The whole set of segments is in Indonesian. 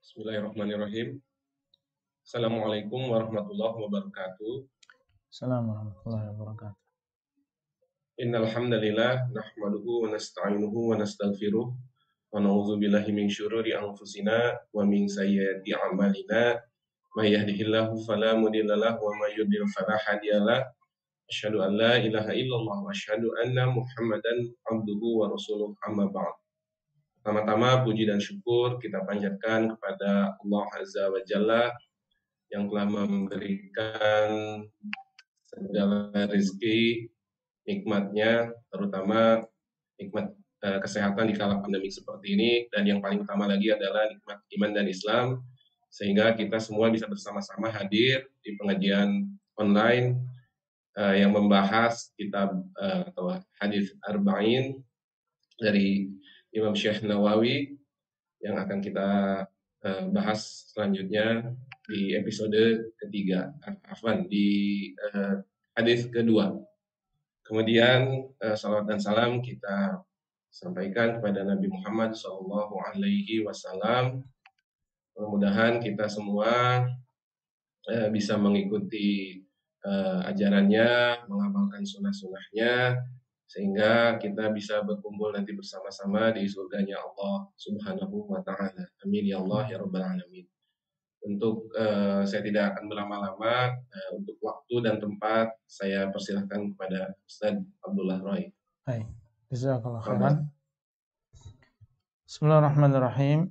Bismillahirrahmanirrahim. Assalamualaikum warahmatullahi wabarakatuh. Assalamualaikum warahmatullahi wabarakatuh. Innal hamdalillah nahmaduhu wa nasta'inuhu wa nastaghfiruh wa na'udzu billahi min syururi anfusina wa min sayyiati a'malina. May yahdihillahu fala mudhillalah wa may yudhlil fala hadiyalah. Asyhadu an la ilaha illallah wa asyhadu anna Muhammadan abduhu wa rasuluh amma ba'd. Pertama-tama puji dan syukur kita panjatkan kepada Allah Azza wa Jalla yang telah memberikan segala rezeki, nikmatnya, terutama nikmat kesehatan di kala pandemi seperti ini, dan yang paling utama lagi adalah nikmat iman dan Islam, sehingga kita semua bisa bersama-sama hadir di pengajian online yang membahas kitab atau hadis Arba'in dari Imam Syekh Nawawi yang akan kita bahas selanjutnya di episode ketiga, di hadis kedua. Kemudian salawat dan salam kita sampaikan kepada Nabi Muhammad SAW. Mudah-mudahan kita semua bisa mengikuti ajarannya, mengamalkan sunnah-sunnahnya, sehingga kita bisa berkumpul nanti bersama-sama di surganya Allah Subhanahu wa Ta'ala. Amin ya Allah ya Rabbal Alamin. Untuk saya tidak akan berlama-lama, untuk waktu dan tempat saya persilahkan kepada Ustaz Abdullah Roy. Baik, jazakallahu khairan. Bismillahirrahmanirrahim.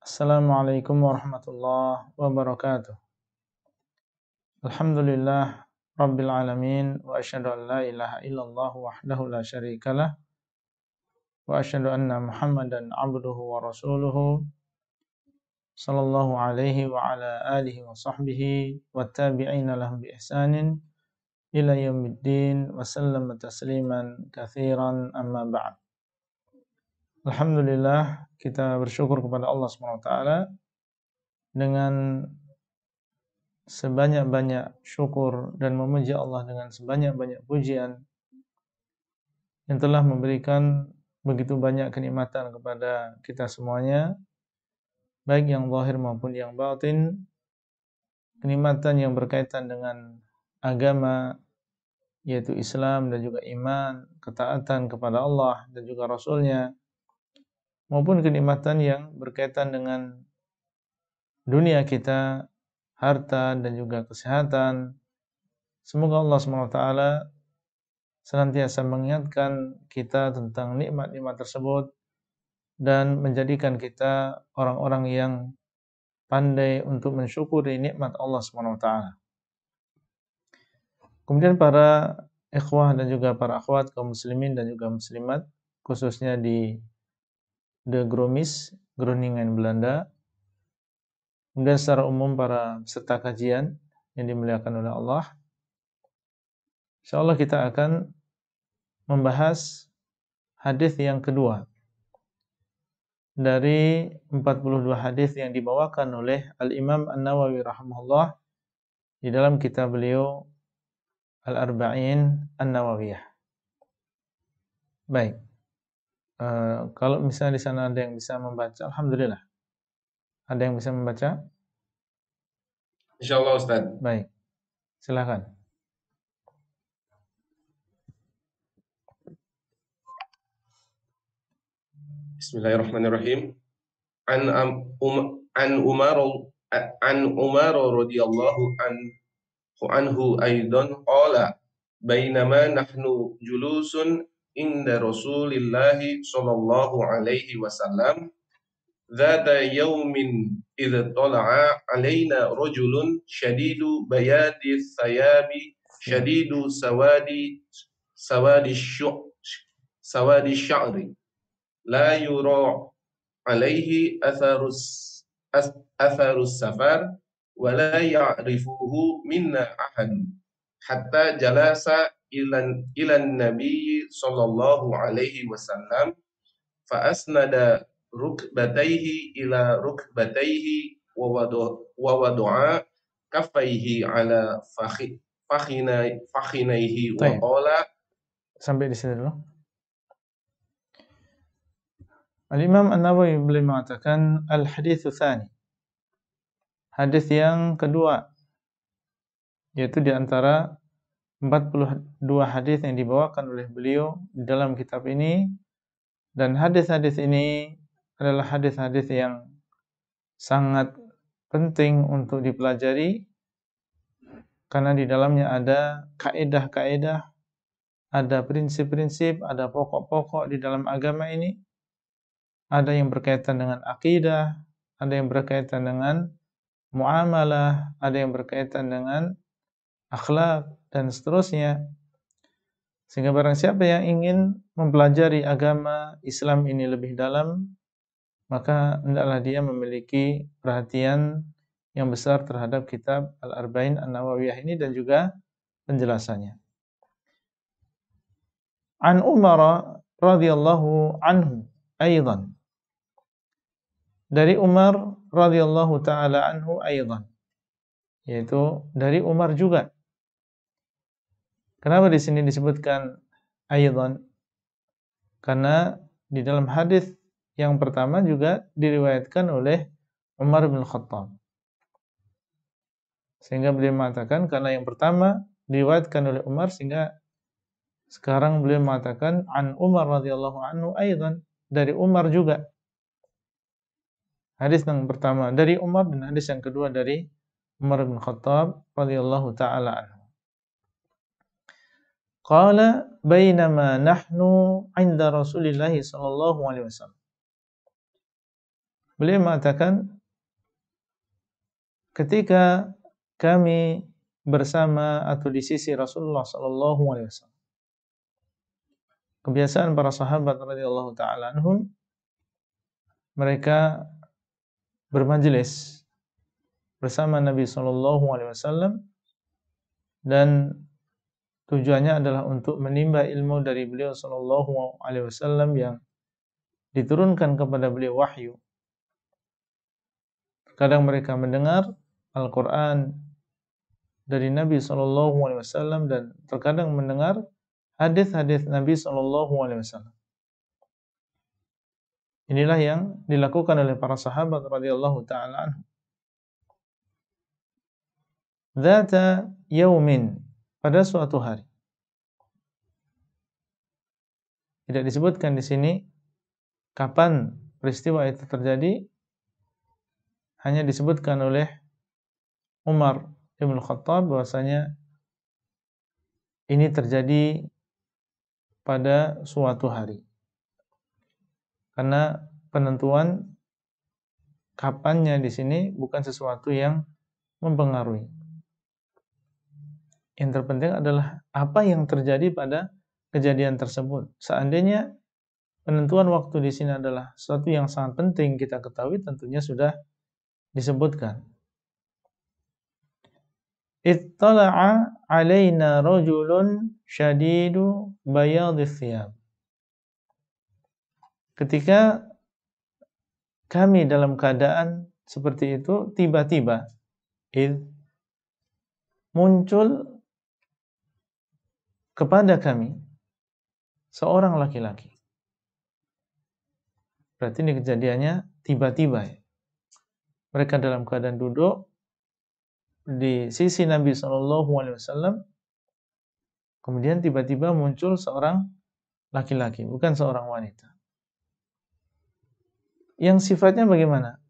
Assalamualaikum warahmatullahi wabarakatuh. Alhamdulillah Rabbil alamin wa asyhadu an la ilaha illallah wahdahu la syarikalah wa asyhadu anna Muhammadan abduhu wa rasuluhu sallallahu alaihi wa ala alihi wa sahbihi wa tabi'ina lahum bi ihsanin ila yaumiddin wa sallama tasliman katsiran amma ba'd. Alhamdulillah, kita bersyukur kepada Allah SWT dengan sebanyak-banyak syukur dan memuji Allah dengan sebanyak-banyak pujian yang telah memberikan begitu banyak kenikmatan kepada kita semuanya, baik yang zahir maupun yang batin, kenikmatan yang berkaitan dengan agama, yaitu Islam dan juga iman, ketaatan kepada Allah dan juga Rasulnya, maupun kenikmatan yang berkaitan dengan dunia kita, harta dan juga kesehatan. Semoga Allah SWT senantiasa mengingatkan kita tentang nikmat-nikmat tersebut dan menjadikan kita orang-orang yang pandai untuk mensyukuri nikmat Allah SWT. Kemudian para ikhwah dan juga para akhwat kaum muslimin dan juga muslimat, khususnya di De Gromis, Groningen, Belanda, kemudian secara umum para peserta kajian yang dimuliakan oleh Allah, insyaallah kita akan membahas hadis yang kedua dari 42 hadis yang dibawakan oleh Al-Imam An-Nawawi rahimahullah di dalam kitab beliau Al-Arba'in An-Nawawiyah. Baik, kalau misalnya di sana ada yang bisa membaca, alhamdulillah. Ada yang bisa membaca? Insyaallah Ustaz. Baik, silakan. Bismillahirrahmanirrahim. An Umar radhiyallahu anhu aidan qala bainama nahnu julusun inda Rasulillahi sallallahu alaihi wasallam dzata yaumin idh tala'a alaina rajulun syadidu bayadi thayabi syadidu sawadi sya'ri la yura alaihi atharus safar wa la ya'rifuhu minna ahad hatta jalasa ilan nabi sallallahu alaihi wasallam fa asnada rukbatayhi ila rukbatayhi wa wada'a kaffaihi ala fakhinaihi wa qala. Sampai di sini dulu. Al-Imam An-Nawawi beliau mengatakan al-haditsu tsani. Hadis yang kedua, yaitu di antara 42 hadis yang dibawakan oleh beliau di dalam kitab ini, dan hadis-hadis ini adalah hadis-hadis yang sangat penting untuk dipelajari karena di dalamnya ada kaidah-kaidah, ada prinsip-prinsip, ada pokok-pokok di dalam agama ini. Ada yang berkaitan dengan akidah, ada yang berkaitan dengan muamalah, ada yang berkaitan dengan akhlak dan seterusnya. Sehingga barang siapa yang ingin mempelajari agama Islam ini lebih dalam, maka hendaklah dia memiliki perhatian yang besar terhadap kitab Al-Arba'in An-Nawawiyah ini dan juga penjelasannya. An Umar radhiyallahu anhu aidan. Dari Umar radhiyallahu taala anhu aidan. Yaitu dari Umar juga. Kenapa di sini disebutkan aidan? Karena di dalam hadis yang pertama juga diriwayatkan oleh Umar bin Khattab. Sehingga beliau mengatakan karena yang pertama diriwayatkan oleh Umar, sehingga sekarang beliau mengatakan an Umar radhiyallahu anhu aidan, dari Umar juga. Hadis yang pertama dari Umar dan hadis yang kedua dari Umar bin Khattab radhiyallahu taala anhu. Qala bainama nahnu 'inda Rasulillah sallallahu alaihi wasallam. Beliau mengatakan ketika kami bersama atau di sisi Rasulullah sallallahu alaihi wasallam. Kebiasaan para sahabat radhiyallahu taala anhum, mereka bermajelis bersama Nabi sallallahu alaihi wasallam dan tujuannya adalah untuk menimba ilmu dari beliau sallallahu alaihi wasallam yang diturunkan kepada beliau wahyu. Kadang mereka mendengar Al-Qur'an dari Nabi sallallahu alaihi wasallam dan terkadang mendengar hadis-hadis Nabi sallallahu alaihi wasallam. Inilah yang dilakukan oleh para sahabat radhiyallahu taala anhum. Dzata yaumin, pada suatu hari. Tidak disebutkan di sini kapan peristiwa itu terjadi, hanya disebutkan oleh Umar bin Khattab bahwasanya ini terjadi pada suatu hari. Karena penentuan kapannya di sini bukan sesuatu yang mempengaruhi. Yang terpenting adalah apa yang terjadi pada kejadian tersebut. Seandainya penentuan waktu di sini adalah sesuatu yang sangat penting kita ketahui, tentunya sudah disebutkan. Ittala'a alaina rajulun syadidu bayadhis thiyab. Ketika kami dalam keadaan seperti itu, tiba-tiba muncul kepada kami seorang laki-laki. Berarti ini kejadiannya tiba-tiba ya. Mereka dalam keadaan duduk di sisi Nabi SAW, kemudian tiba-tiba muncul seorang laki-laki, bukan seorang wanita. Yang sifatnya bagaimana?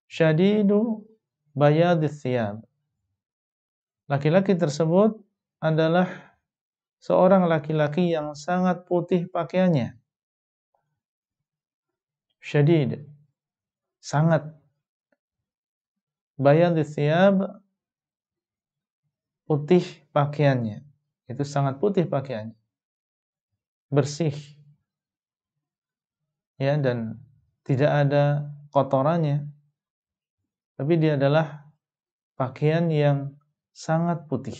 Syadidu bayadhis thiyab. Laki-laki tersebut adalah seorang laki-laki yang sangat putih pakaiannya. Syadid, sangat. Bayadhis thiyab, putih pakaiannya. Itu sangat putih pakaiannya. Bersih. Ya, dan tidak ada kotorannya. Tapi dia adalah pakaian yang sangat putih.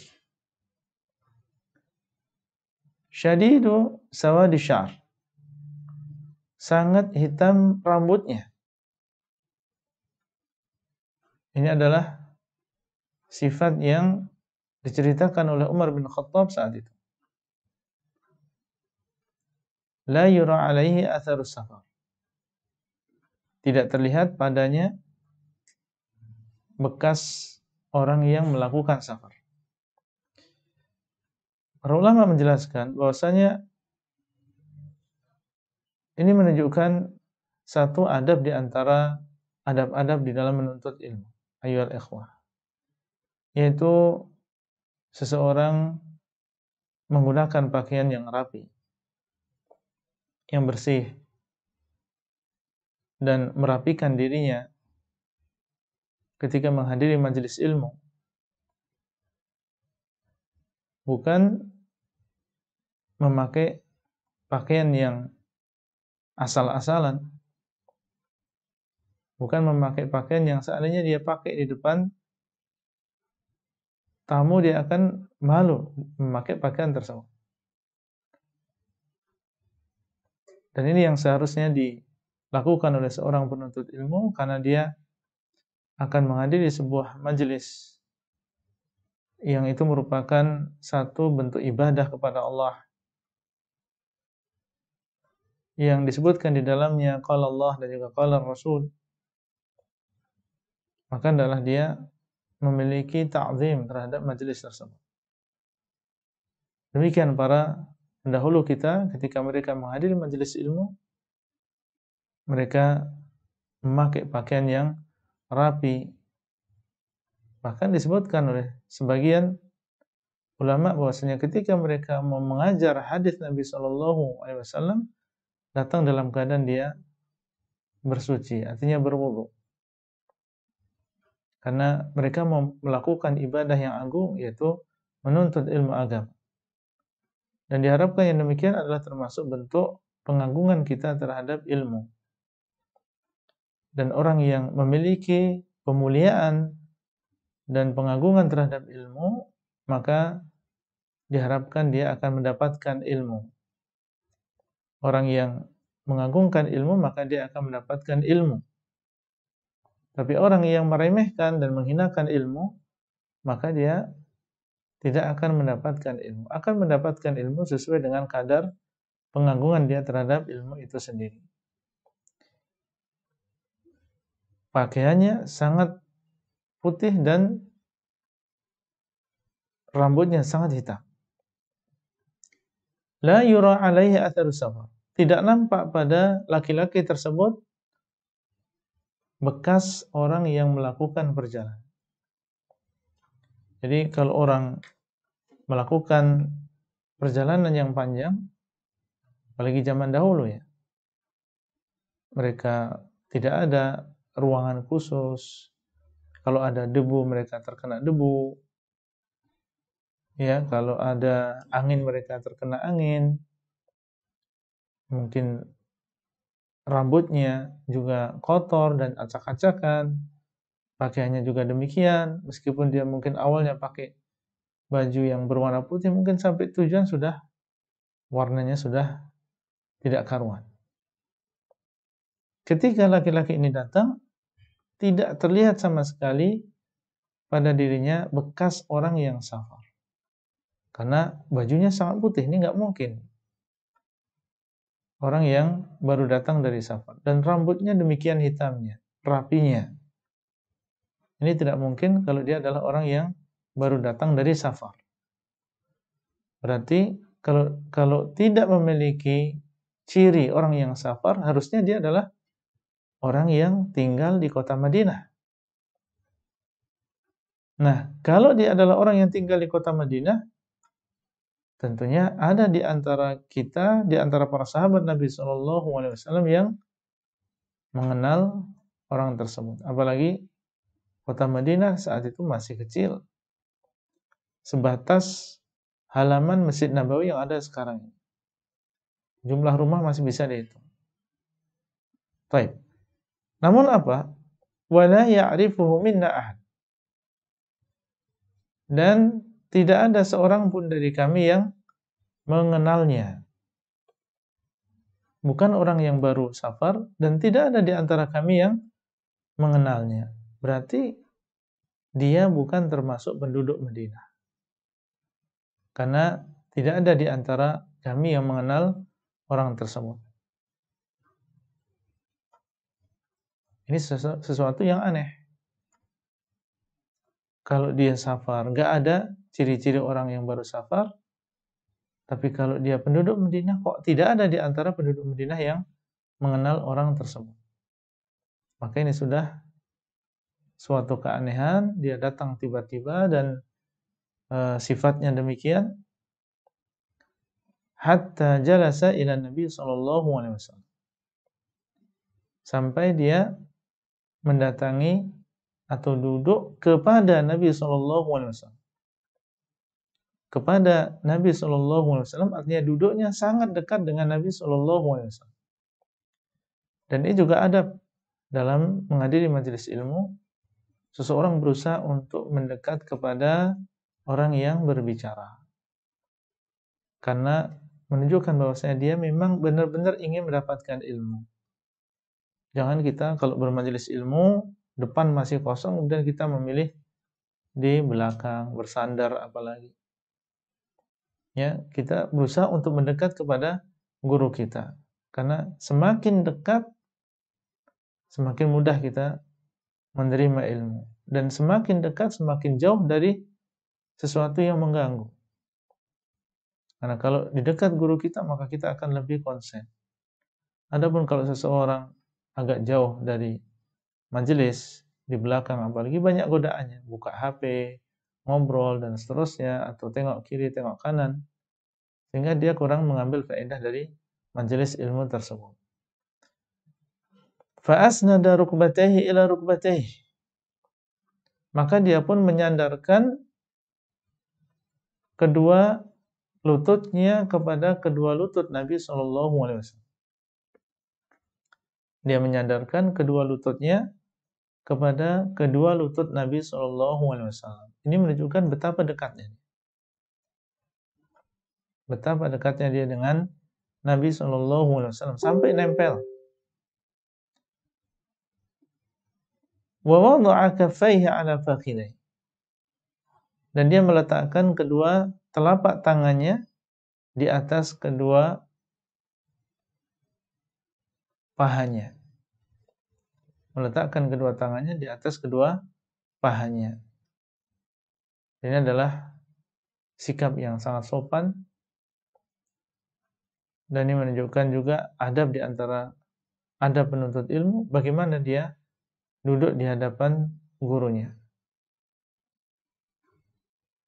Syadidu sawadi syar. Sangat hitam rambutnya. Ini adalah sifat yang diceritakan oleh Umar bin Khattab saat itu. La yura alaihi atharus safar. tidak terlihat padanya bekas orang yang melakukan safar. Para ulama menjelaskan bahwasanya ini menunjukkan satu adab di antara adab-adab di dalam menuntut ilmu, ayyuhal ikhwah, yaitu seseorang menggunakan pakaian yang rapi, yang bersih, dan merapikan dirinya ketika menghadiri majelis ilmu, bukan memakai pakaian yang asal-asalan, bukan memakai pakaian yang seandainya dia pakai di depan tamu dia akan malu memakai pakaian tersebut. Dan ini yang seharusnya dilakukan oleh seorang penuntut ilmu, karena dia akan menghadiri sebuah majelis yang itu merupakan satu bentuk ibadah kepada Allah yang disebutkan di dalamnya qala Allah dan juga qala Rasul. Maka adalah dia memiliki ta'zim terhadap majelis tersebut. Demikian para pendahulu kita ketika mereka menghadiri majelis ilmu, mereka memakai pakaian yang rapi. Bahkan disebutkan oleh sebagian ulama bahwasanya ketika mereka mau mengajar hadis Nabi SAW, datang dalam keadaan dia bersuci, artinya berwudu. Karena mereka mau melakukan ibadah yang agung, yaitu menuntut ilmu agama. Dan diharapkan yang demikian adalah termasuk bentuk pengagungan kita terhadap ilmu. Dan orang yang memiliki pemuliaan dan pengagungan terhadap ilmu, maka diharapkan dia akan mendapatkan ilmu. Orang yang mengagungkan ilmu, maka dia akan mendapatkan ilmu. Tapi orang yang meremehkan dan menghinakan ilmu, maka dia tidak akan mendapatkan ilmu. Akan mendapatkan ilmu sesuai dengan kadar pengagungan dia terhadap ilmu itu sendiri. Pakaiannya sangat putih dan rambutnya sangat hitam. La yura alaihi atharu safar. Tidak nampak pada laki-laki tersebut bekas orang yang melakukan perjalanan. Jadi kalau orang melakukan perjalanan yang panjang, apalagi zaman dahulu ya, mereka tidak ada ruangan khusus. Kalau ada debu, mereka terkena debu. Ya, kalau ada angin, mereka terkena angin. Mungkin rambutnya juga kotor dan acak-acakan. Pakaiannya juga demikian. Meskipun dia mungkin awalnya pakai baju yang berwarna putih, mungkin sampai tujuan sudah warnanya sudah tidak karuan. Ketika laki-laki ini datang, tidak terlihat sama sekali pada dirinya bekas orang yang safar. Karena bajunya sangat putih, ini nggak mungkin orang yang baru datang dari safar. Dan rambutnya demikian hitamnya, rapinya. Ini tidak mungkin kalau dia adalah orang yang baru datang dari safar. Berarti kalau tidak memiliki ciri orang yang safar, harusnya dia adalah orang yang tinggal di kota Madinah. Nah, kalau dia adalah orang yang tinggal di kota Madinah, tentunya ada di antara kita, di antara para sahabat Nabi SAW yang mengenal orang tersebut. Apalagi kota Madinah saat itu masih kecil, sebatas halaman Masjid Nabawi yang ada sekarang. Jumlah rumah masih bisa dihitung. Baik. Namun apa? Wala ya'rifuhu minna ahad. Dan tidak ada seorang pun dari kami yang mengenalnya. Bukan orang yang baru safar, dan tidak ada di antara kami yang mengenalnya. Berarti dia bukan termasuk penduduk Madinah. Karena tidak ada di antara kami yang mengenal orang tersebut. Ini sesuatu yang aneh. Kalau dia safar, nggak ada ciri-ciri orang yang baru safar. Tapi kalau dia penduduk Madinah, kok tidak ada di antara penduduk Madinah yang mengenal orang tersebut. Maka ini sudah suatu keanehan, dia datang tiba-tiba dan sifatnya demikian. Hatta jalasa ila Nabi sallallahu alaihi wasallam. Sampai dia mendatangi atau duduk kepada Nabi sallallahu alaihi wasallam. Kepada Nabi sallallahu alaihi wasallam artinya duduknya sangat dekat dengan Nabi sallallahu alaihi wasallam. Dan ini juga adab dalam menghadiri majelis ilmu, seseorang berusaha untuk mendekat kepada orang yang berbicara. Karena menunjukkan bahwasanya dia memang benar-benar ingin mendapatkan ilmu. Jangan kita kalau bermajelis ilmu, depan masih kosong, kemudian kita memilih di belakang, bersandar apalagi. Ya, kita berusaha untuk mendekat kepada guru kita. Karena semakin dekat, semakin mudah kita menerima ilmu. Dan semakin dekat, semakin jauh dari sesuatu yang mengganggu. Karena kalau di dekat guru kita, maka kita akan lebih konsen. Adapun kalau seseorang agak jauh dari majelis, di belakang apalagi banyak godaannya, buka HP, ngobrol dan seterusnya, atau tengok kiri, tengok kanan, sehingga dia kurang mengambil faedah dari majelis ilmu tersebut. Fa'asnada rukbatayhi ila rukbatayhi. Maka dia pun menyandarkan kedua lututnya kepada kedua lutut Nabi SAW. Dia menyandarkan kedua lututnya kepada kedua lutut Nabi SAW. Ini menunjukkan betapa dekatnya. Betapa dekatnya dia dengan Nabi SAW sampai nempel. Wa wada'a kaffaihi 'ala fakhidaihi. Dan dia meletakkan kedua telapak tangannya di atas kedua pahanya. Meletakkan kedua tangannya di atas kedua pahanya. Ini adalah sikap yang sangat sopan, dan ini menunjukkan juga adab di antara adab penuntut ilmu, bagaimana dia duduk di hadapan gurunya.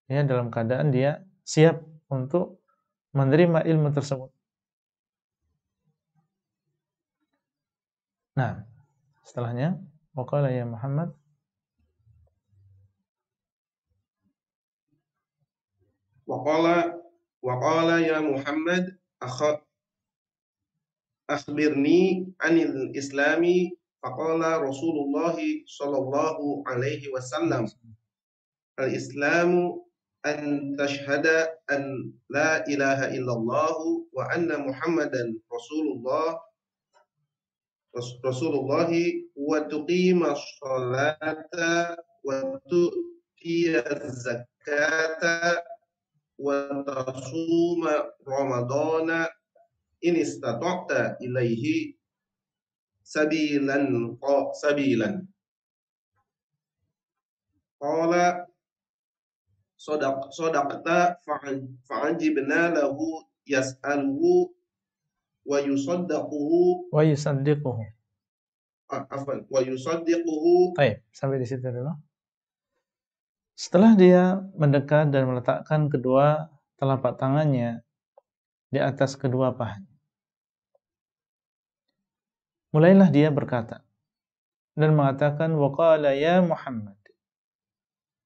Ya, dalam keadaan dia siap untuk menerima ilmu tersebut. Nah, setelahnya, waqala ya Muhammad, waqala ya Muhammad akhbirni anil islami faqala Rasulullah sallallahu alaihi wasallam al-islamu an tashhada an la ilaha illallah wa anna Muhammadan Rasulullah wa tuqima sholata wa tu'tiya zakata wa tasuma ramadana in istata'ta ilaihi sabilan. Qala sadaqta fa'ajibna lahu yas'aluhu wa yusaddiquhu. Baik, sampai di situ dulu. Setelah dia mendekat dan meletakkan kedua telapak tangannya di atas kedua pahanya, mulailah dia berkata dan mengatakan, waqala ya Muhammad,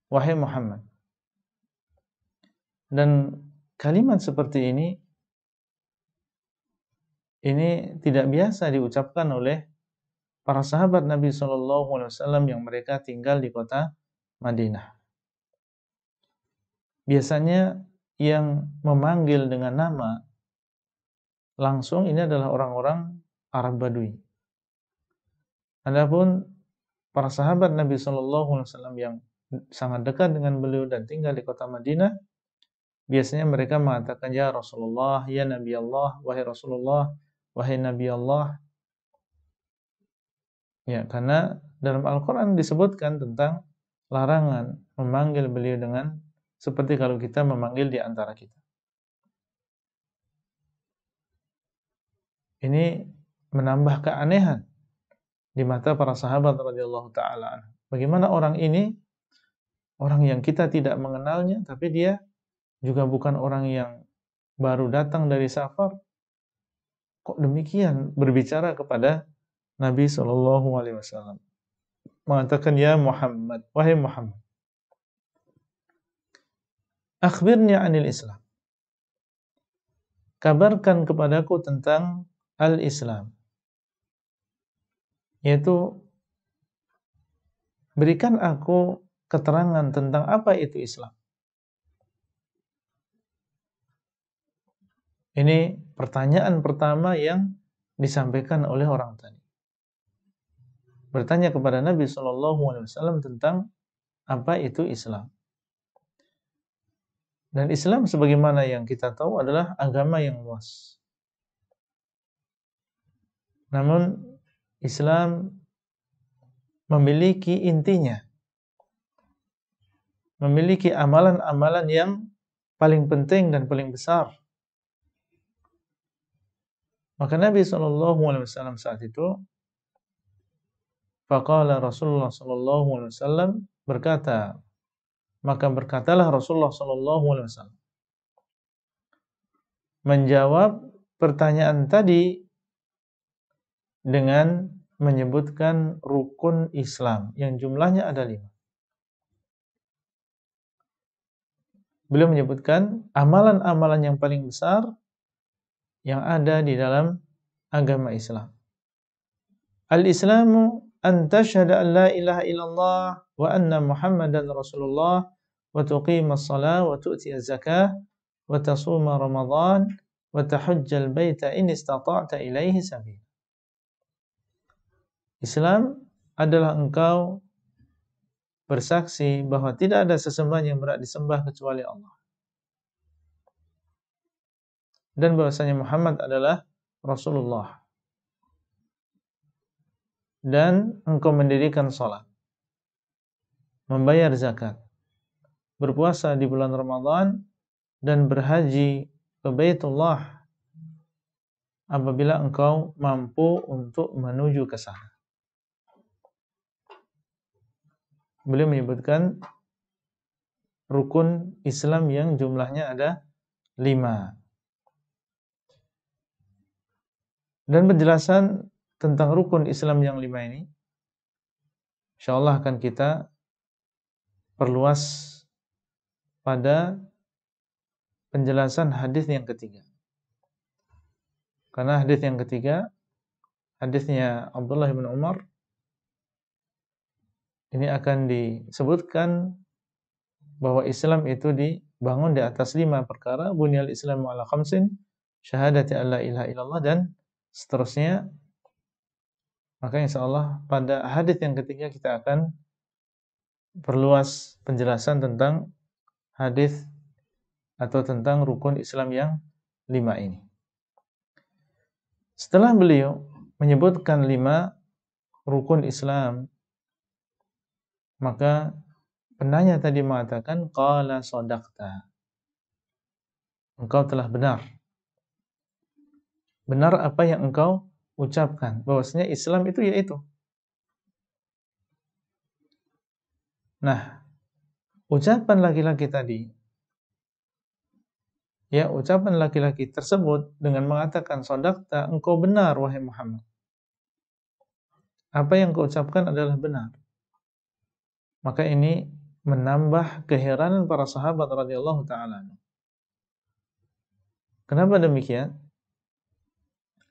wahai Muhammad. Dan kalimat seperti ini tidak biasa diucapkan oleh para sahabat Nabi SAW yang mereka tinggal di kota Madinah. Biasanya yang memanggil dengan nama langsung ini adalah orang-orang Arab Badui. Adapun para sahabat Nabi SAW yang sangat dekat dengan beliau dan tinggal di kota Madinah, biasanya mereka mengatakan, ya Rasulullah, ya Nabi Allah, wahai Rasulullah, wahai Nabi Allah. Ya, karena dalam Al-Quran disebutkan tentang larangan memanggil beliau dengan seperti kalau kita memanggil di antara kita. Ini menambah keanehan di mata para sahabat radhiyallahu taala. Bagaimana orang ini, orang yang kita tidak mengenalnya, tapi dia juga bukan orang yang baru datang dari safar, kok demikian berbicara kepada Nabi SAW, mengatakan, ya Muhammad, wahai Muhammad, akhbirni anil Islam, kabarkan kepadaku tentang al-Islam, yaitu berikan aku keterangan tentang apa itu Islam. Ini pertanyaan pertama yang disampaikan oleh orang tadi. Bertanya kepada Nabi SAW tentang apa itu Islam. Dan Islam sebagaimana yang kita tahu adalah agama yang luas. Namun Islam memiliki intinya, memiliki amalan-amalan yang paling penting dan paling besar. Maka Nabi SAW saat itu, faqala Rasulullah SAW berkata, maka berkatalah Rasulullah SAW menjawab pertanyaan tadi dengan menyebutkan rukun Islam yang jumlahnya ada 5. Beliau menyebutkan amalan-amalan yang paling besar yang ada di dalam agama Islam. Al-Islamu an tashhada an la ilaha illallah wa anna Muhammadan Rasulullah wa tuqima as-salah wa tu'ti az-zakah wa tasuma Ramadan wa tahujja al-baita in istata'ta ilaihi sabila. Islam adalah engkau bersaksi bahwa tidak ada sesembahan yang berhak disembah kecuali Allah, dan bahwasanya Muhammad adalah Rasulullah, dan engkau mendirikan salat, membayar zakat, berpuasa di bulan Ramadan, dan berhaji ke Baitullah apabila engkau mampu untuk menuju ke sana. Beliau menyebutkan rukun Islam yang jumlahnya ada 5. Dan penjelasan tentang rukun Islam yang 5 ini insyaallah akan kita perluas pada penjelasan hadis yang ketiga. Karena hadis yang ketiga, hadisnya Abdullah bin Umar, ini akan disebutkan bahwa Islam itu dibangun di atas 5 perkara, bunyal Islamu ala khamsin, syahadati an la ilaha illallah, dan seterusnya. Maka insyaallah pada hadis yang ketiga kita akan perluas penjelasan tentang hadis atau tentang rukun Islam yang 5 ini. Setelah beliau menyebutkan 5 rukun Islam, maka penanya tadi mengatakan, qala shadaqta, engkau telah benar. Benar apa yang engkau ucapkan, bahwasanya Islam itu yaitu. Nah, ucapan laki-laki tadi, ya, ucapan laki-laki tersebut dengan mengatakan shadaqta, engkau benar wahai Muhammad. Apa yang kau ucapkan adalah benar. Maka ini menambah keheranan para sahabat radhiyallahu taala. Kenapa demikian?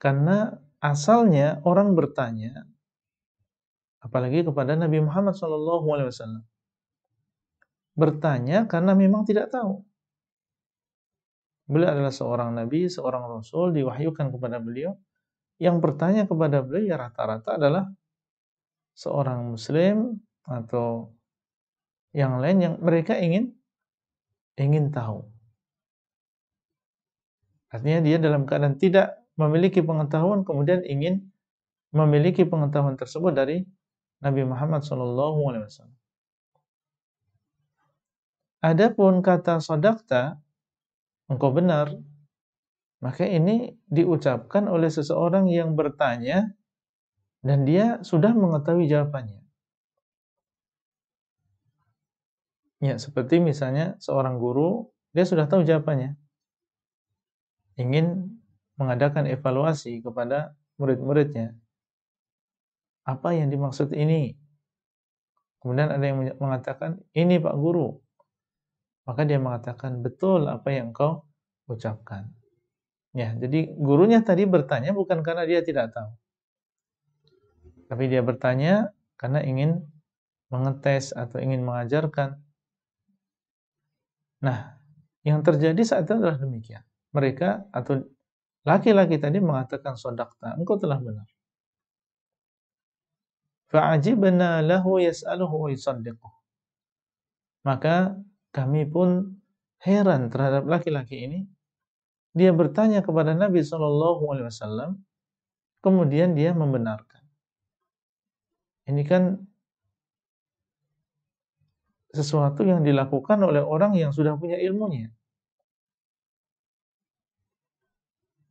Karena asalnya orang bertanya, apalagi kepada Nabi Muhammad SAW, bertanya karena memang tidak tahu. Beliau adalah seorang nabi, seorang rasul, diwahyukan kepada beliau. Yang bertanya kepada beliau ya rata-rata adalah seorang muslim atau yang lain yang mereka ingin tahu. Artinya dia dalam keadaan tidak memiliki pengetahuan kemudian ingin memiliki pengetahuan tersebut dari Nabi Muhammad SAW. Adapun kata sodakta, engkau benar, maka ini diucapkan oleh seseorang yang bertanya dan dia sudah mengetahui jawabannya. Ya, seperti misalnya seorang guru, dia sudah tahu jawabannya. Ingin mengadakan evaluasi kepada murid-muridnya. Apa yang dimaksud ini? Kemudian ada yang mengatakan, ini Pak Guru. Maka dia mengatakan, betul apa yang kau ucapkan. Ya, jadi gurunya tadi bertanya bukan karena dia tidak tahu. Tapi dia bertanya karena ingin mengetes atau ingin mengajarkan. Nah, yang terjadi saat itu adalah demikian. Mereka atau laki-laki tadi mengatakan sodakta, engkau telah benar. Fa'ajibna lahu yas'aluhu wa yusaddiquh. Maka kami pun heran terhadap laki-laki ini. Dia bertanya kepada Nabi SAW, kemudian dia membenarkan. Ini kan sesuatu yang dilakukan oleh orang yang sudah punya ilmunya.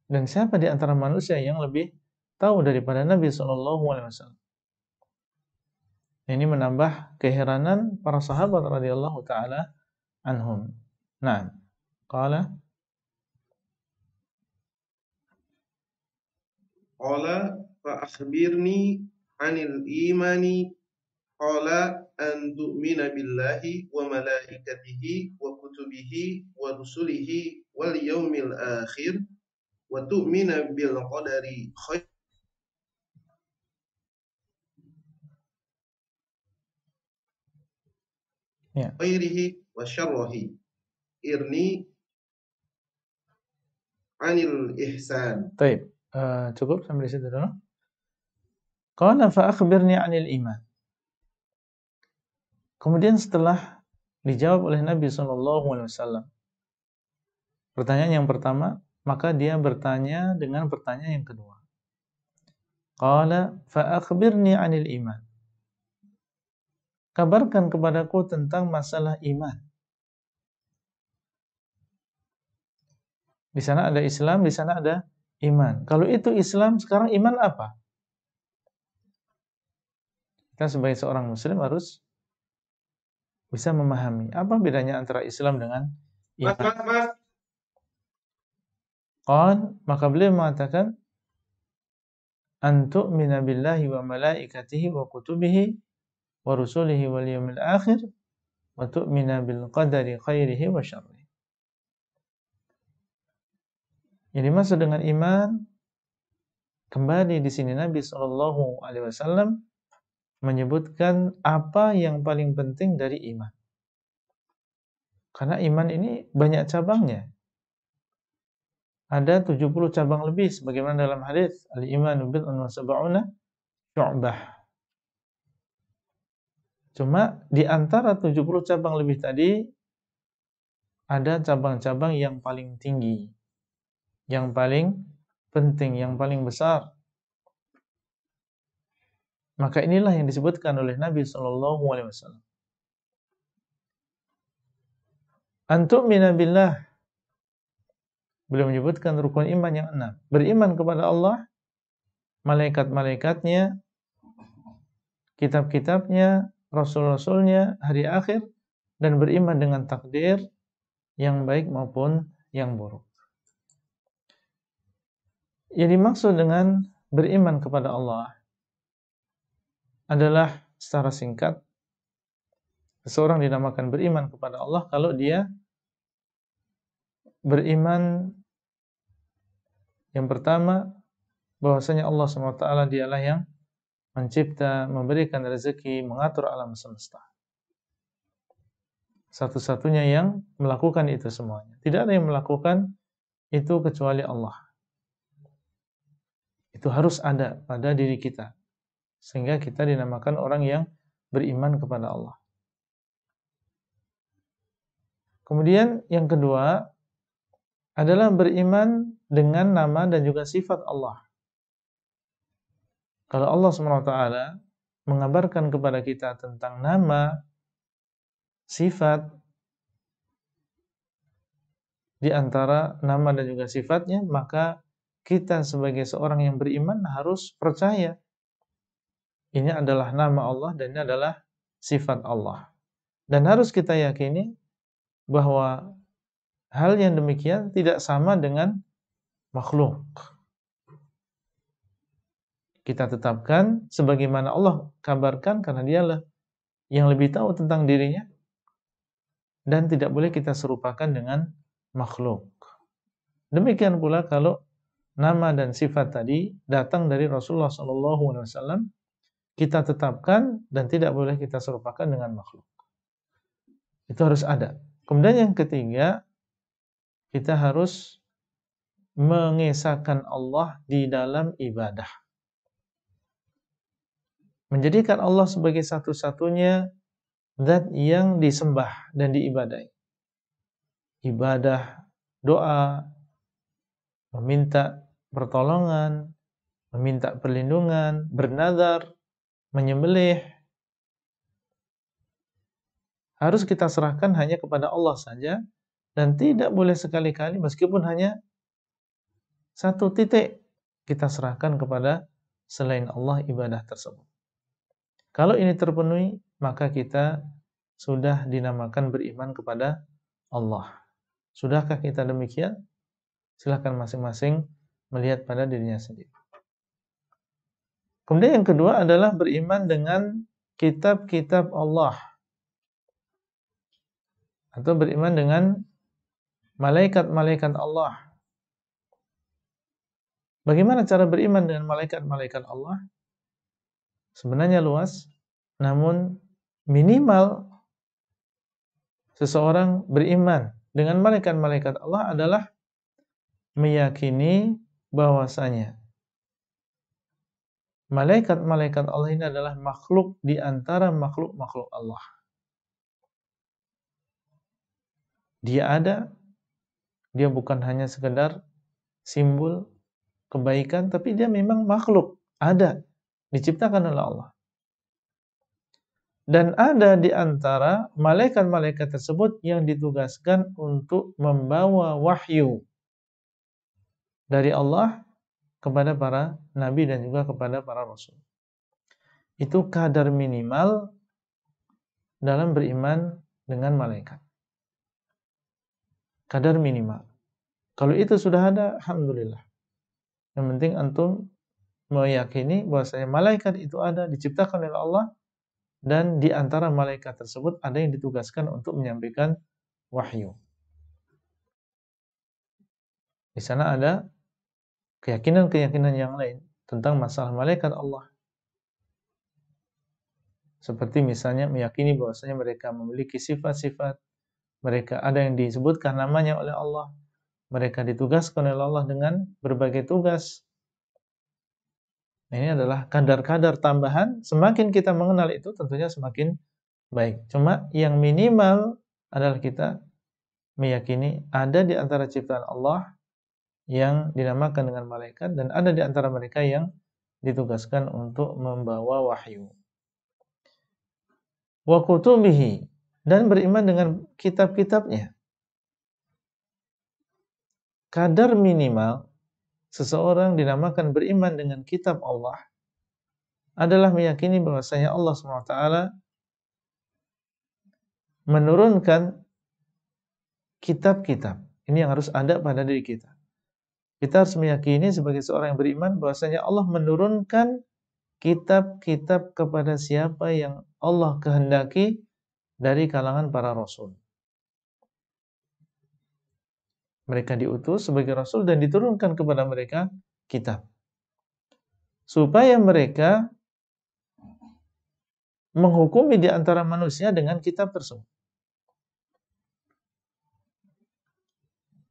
Dan siapa di antara manusia yang lebih tahu daripada Nabi SAW? Ini menambah keheranan para sahabat radhiyallahu taala anhum. Nah, qala fa akhbirni 'anil imani. Qala an tu'mina billahi wa malaikatihi wa kutubihi wa rusulihi wal yaumil akhir wa tu'mina bil qadari khairihi wa syarrihi. Irni 'anil ihsan. Baik, cukup sampai di situ dulu. Qala fa akhbirni 'anil iman. Kemudian setelah dijawab oleh Nabi SAW, pertanyaan yang pertama, maka dia bertanya dengan pertanyaan yang kedua. Qala fa akhbirni 'anil iman. Kabarkan kepadaku tentang masalah iman. Di sana ada Islam, di sana ada iman. Kalau itu Islam, sekarang iman apa? Kita sebagai seorang muslim harus bisa memahami apa bedanya antara Islam dengan iman. Maka beliau mengatakan, an tu'mina billahi wa malaikatihi wa kutubihi wa rusulihi wal yawmil akhir wa tu'mina bil qadari khairihi wa syarrihi. Yang dimaksud dengan iman, kembali di sini Nabi SAW menyebutkan apa yang paling penting dari iman. Karena iman ini banyak cabangnya. Ada 70 cabang lebih sebagaimana dalam hadis al-imanu bid'un wa sab'una syu'bah. Cuma di antara 70 cabang lebih tadi ada cabang-cabang yang paling tinggi, yang paling penting, yang paling besar. Maka inilah yang disebutkan oleh Nabi SAW. An tu'mina billah. Beliau menyebutkan rukun iman yang 6. Beriman kepada Allah, malaikat-malaikatnya, kitab-kitabnya, rasul-rasulnya, hari akhir, dan beriman dengan takdir yang baik maupun yang buruk. Yang dimaksud dengan beriman kepada Allah adalah secara singkat, seseorang dinamakan beriman kepada Allah kalau dia beriman yang pertama bahwasanya Allah SWT dialah yang mencipta, memberikan rezeki, mengatur alam semesta. Satu-satunya yang melakukan itu semuanya. Tidak ada yang melakukan itu kecuali Allah. Itu harus ada pada diri kita. Sehingga kita dinamakan orang yang beriman kepada Allah. Kemudian yang kedua adalah beriman dengan nama dan juga sifat Allah. Kalau Allah SWT mengabarkan kepada kita tentang nama, sifat, di antara nama dan juga sifatnya, maka kita sebagai seorang yang beriman harus percaya ini adalah nama Allah dan ini adalah sifat Allah. Dan harus kita yakini bahwa hal yang demikian tidak sama dengan makhluk. Kita tetapkan sebagaimana Allah kabarkan karena dialah yang lebih tahu tentang dirinya, dan tidak boleh kita serupakan dengan makhluk. Demikian pula kalau nama dan sifat tadi datang dari Rasulullah SAW, kita tetapkan dan tidak boleh kita serupakan dengan makhluk. Itu harus ada. Kemudian yang ketiga, kita harus mengesahkan Allah di dalam ibadah. Menjadikan Allah sebagai satu-satunya zat yang disembah dan diibadahi. Ibadah, doa, meminta pertolongan, meminta perlindungan, bernazar, menyembelih, harus kita serahkan hanya kepada Allah saja, dan tidak boleh sekali-kali meskipun hanya satu titik kita serahkan kepada selain Allah ibadah tersebut. Kalau ini terpenuhi, maka kita sudah dinamakan beriman kepada Allah. Sudahkah kita demikian? Silakan masing-masing melihat pada dirinya sendiri. Kemudian yang kedua adalah beriman dengan kitab-kitab Allah, atau beriman dengan malaikat-malaikat Allah. Bagaimana cara beriman dengan malaikat-malaikat Allah? Sebenarnya luas, namun minimal seseorang beriman dengan malaikat-malaikat Allah adalah meyakini bahwasanya malaikat-malaikat Allah ini adalah makhluk di antara makhluk-makhluk Allah. Dia ada, dia bukan hanya sekedar simbol kebaikan, tapi dia memang makhluk, ada, diciptakan oleh Allah. Dan ada di antara malaikat-malaikat tersebut yang ditugaskan untuk membawa wahyu dari Allah kepada para nabi dan juga kepada para rasul. Itu kadar minimal dalam beriman dengan malaikat. Kadar minimal. Kalau itu sudah ada, alhamdulillah. Yang penting antum meyakini bahwasanya malaikat itu ada, diciptakan oleh Allah, dan di antara malaikat tersebut ada yang ditugaskan untuk menyampaikan wahyu. Di sana ada keyakinan-keyakinan yang lain tentang masalah malaikat Allah. Seperti misalnya meyakini bahwasanya mereka memiliki sifat-sifat, mereka ada yang disebutkan namanya oleh Allah, mereka ditugaskan oleh Allah dengan berbagai tugas. Ini adalah kadar-kadar tambahan. Semakin kita mengenal itu tentunya semakin baik. Cuma yang minimal adalah kita meyakini ada di antara ciptaan Allah yang dinamakan dengan malaikat, dan ada di antara mereka yang ditugaskan untuk membawa wahyu. Wa kutubihi, dan beriman dengan kitab-kitabnya. Kadar minimal seseorang dinamakan beriman dengan kitab Allah adalah meyakini bahwasanya Allah SWT menurunkan kitab-kitab. Ini yang harus ada pada diri kita. Kita harus meyakini sebagai seorang yang beriman bahwasanya Allah menurunkan kitab-kitab kepada siapa yang Allah kehendaki dari kalangan para rasul. Mereka diutus sebagai rasul dan diturunkan kepada mereka kitab, supaya mereka menghukumi di antara manusia dengan kitab tersebut.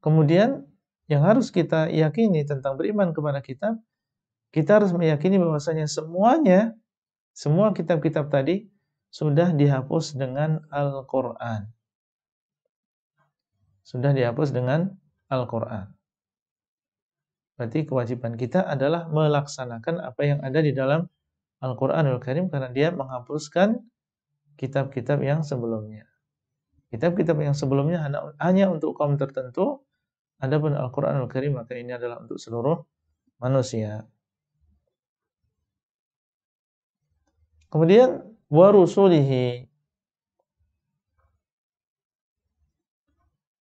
Kemudian yang harus kita yakini tentang beriman kepada kitab, kita harus meyakini bahwasanya semuanya, semua kitab-kitab tadi sudah dihapus dengan Al-Quran. Sudah dihapus dengan Al-Quran. Berarti kewajiban kita adalah melaksanakan apa yang ada di dalam Al-Quranul Karim, karena dia menghapuskan kitab-kitab yang sebelumnya. Kitab-kitab yang sebelumnya hanya untuk kaum tertentu, adapun Al-Quranul Karim maka ini adalah untuk seluruh manusia. Kemudian wa rusulihi,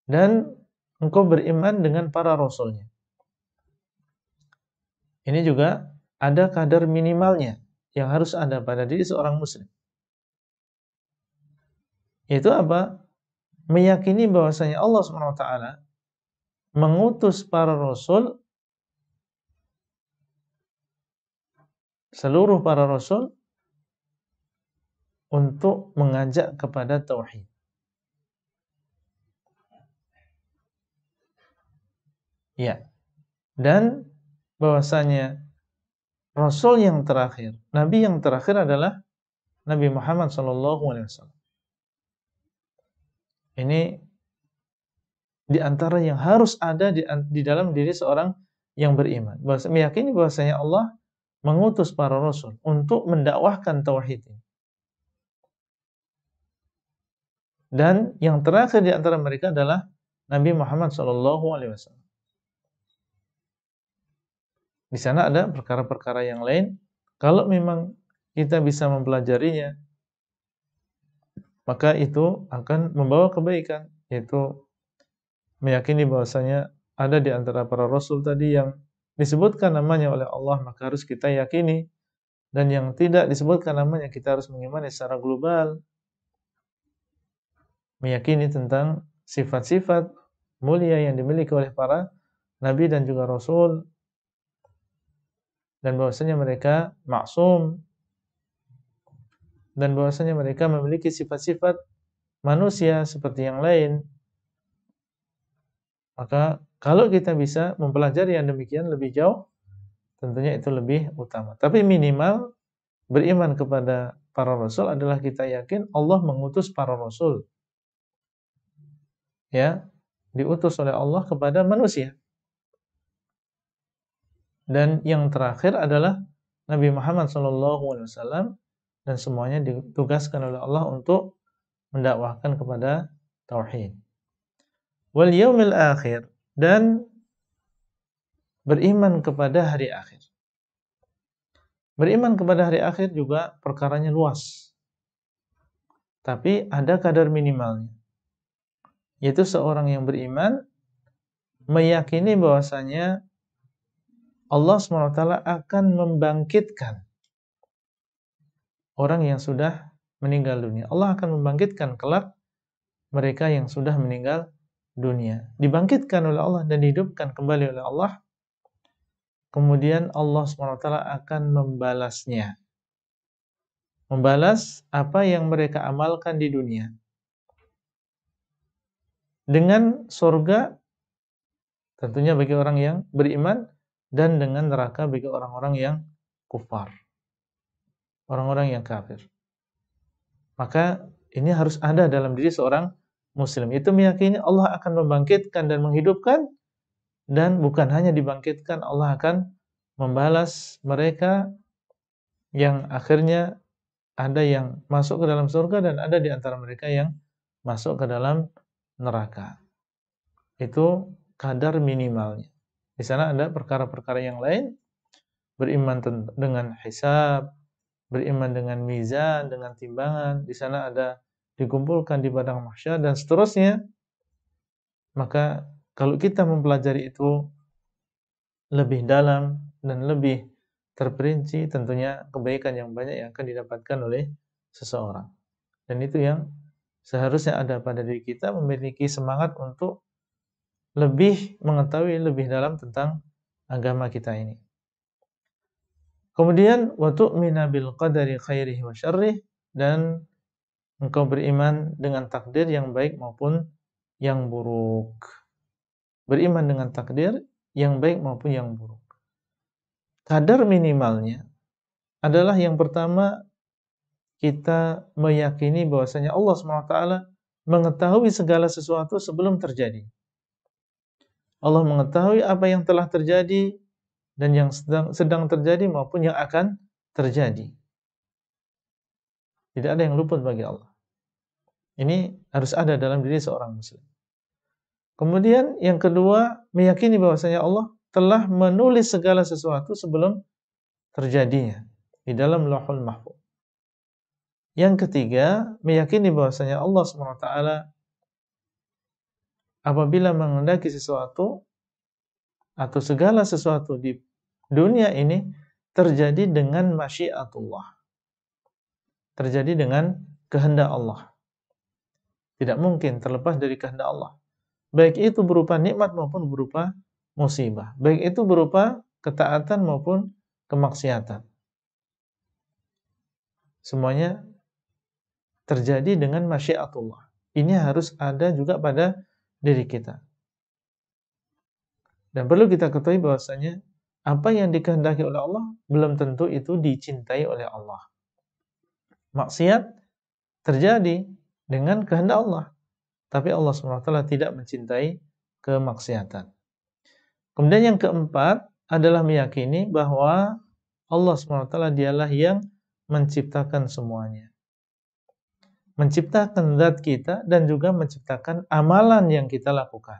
dan engkau beriman dengan para rasulnya. Ini juga ada kadar minimalnya yang harus ada pada diri seorang muslim. Yaitu apa? Meyakini bahwasanya Allah SWT mengutus para rasul, seluruh para rasul, untuk mengajak kepada tauhid. Ya. Dan bahwasanya rasul yang terakhir, nabi yang terakhir adalah Nabi Muhammad SAW. Ini di antara yang harus ada di dalam diri seorang yang beriman. Meyakini bahwasanya Allah mengutus para rasul untuk mendakwahkan tauhid ini. Dan yang terakhir di antara mereka adalah Nabi Muhammad SAW. Di sana ada perkara-perkara yang lain. Kalau memang kita bisa mempelajarinya, maka itu akan membawa kebaikan, yaitu meyakini bahwasanya ada di antara para rasul tadi yang disebutkan namanya oleh Allah, maka harus kita yakini. Dan yang tidak disebutkan namanya, kita harus mengimani secara global. Meyakini tentang sifat-sifat mulia yang dimiliki oleh para nabi dan juga rasul, dan bahwasanya mereka maksum, dan bahwasanya mereka memiliki sifat-sifat manusia seperti yang lain. Maka kalau kita bisa mempelajari yang demikian lebih jauh, tentunya itu lebih utama. Tapi minimal beriman kepada para rasul adalah kita yakin Allah mengutus para rasul, ya, diutus oleh Allah kepada manusia. Dan yang terakhir adalah Nabi Muhammad SAW, dan semuanya ditugaskan oleh Allah untuk mendakwahkan kepada tauhid. Wal yaumil akhir, dan beriman kepada hari akhir. Beriman kepada hari akhir juga perkaranya luas, tapi ada kadar minimalnya, yaitu seorang yang beriman meyakini bahwasanya Allah SWT akan membangkitkan orang yang sudah meninggal dunia. Allah akan membangkitkan kelak mereka yang sudah meninggal dunia. Dibangkitkan oleh Allah dan dihidupkan kembali oleh Allah. Kemudian Allah SWT akan membalasnya. Membalas apa yang mereka amalkan di dunia. Dengan surga tentunya bagi orang yang beriman, dan dengan neraka bagi orang-orang yang kufar, orang-orang yang kafir. Maka ini harus ada dalam diri seorang muslim, itu meyakini Allah akan membangkitkan dan menghidupkan, dan bukan hanya dibangkitkan, Allah akan membalas mereka yang akhirnya ada yang masuk ke dalam surga dan ada di antara mereka yang masuk ke dalam neraka. Itu kadar minimalnya. Di sana ada perkara-perkara yang lain, beriman dengan hisab, beriman dengan mizan, dengan timbangan. Di sana ada dikumpulkan di padang mahsyar dan seterusnya. Maka kalau kita mempelajari itu lebih dalam dan lebih terperinci, tentunya kebaikan yang banyak yang akan didapatkan oleh seseorang. Dan itu yang seharusnya ada pada diri kita, memiliki semangat untuk lebih mengetahui lebih dalam tentang agama kita ini. Kemudian wa tu'mina bil qadari khairihi wa syarrih, dan engkau beriman dengan takdir yang baik maupun yang buruk. Beriman dengan takdir yang baik maupun yang buruk. Kadar minimalnya adalah yang pertama, kita meyakini bahwasanya Allah SWT mengetahui segala sesuatu sebelum terjadi. Allah mengetahui apa yang telah terjadi dan yang sedang terjadi maupun yang akan terjadi. Tidak ada yang luput bagi Allah. Ini harus ada dalam diri seorang muslim. Kemudian yang kedua, meyakini bahwasanya Allah telah menulis segala sesuatu sebelum terjadinya di dalam Lauhul Mahfuz. Yang ketiga, meyakini bahwasanya Allah SWT apabila menghendaki sesuatu atau segala sesuatu di dunia ini terjadi dengan masyiatullah. Terjadi dengan kehendak Allah. Tidak mungkin terlepas dari kehendak Allah. Baik itu berupa nikmat maupun berupa musibah. Baik itu berupa ketaatan maupun kemaksiatan. Semuanya terjadi dengan masyiatullah. Ini harus ada juga pada diri kita. Dan perlu kita ketahui bahwasanya apa yang dikehendaki oleh Allah belum tentu itu dicintai oleh Allah. Maksiat terjadi dengan kehendak Allah, tapi Allah SWT tidak mencintai kemaksiatan. Kemudian yang keempat adalah meyakini bahwa Allah SWT dialah yang menciptakan semuanya. Menciptakan zat kita dan juga menciptakan amalan yang kita lakukan.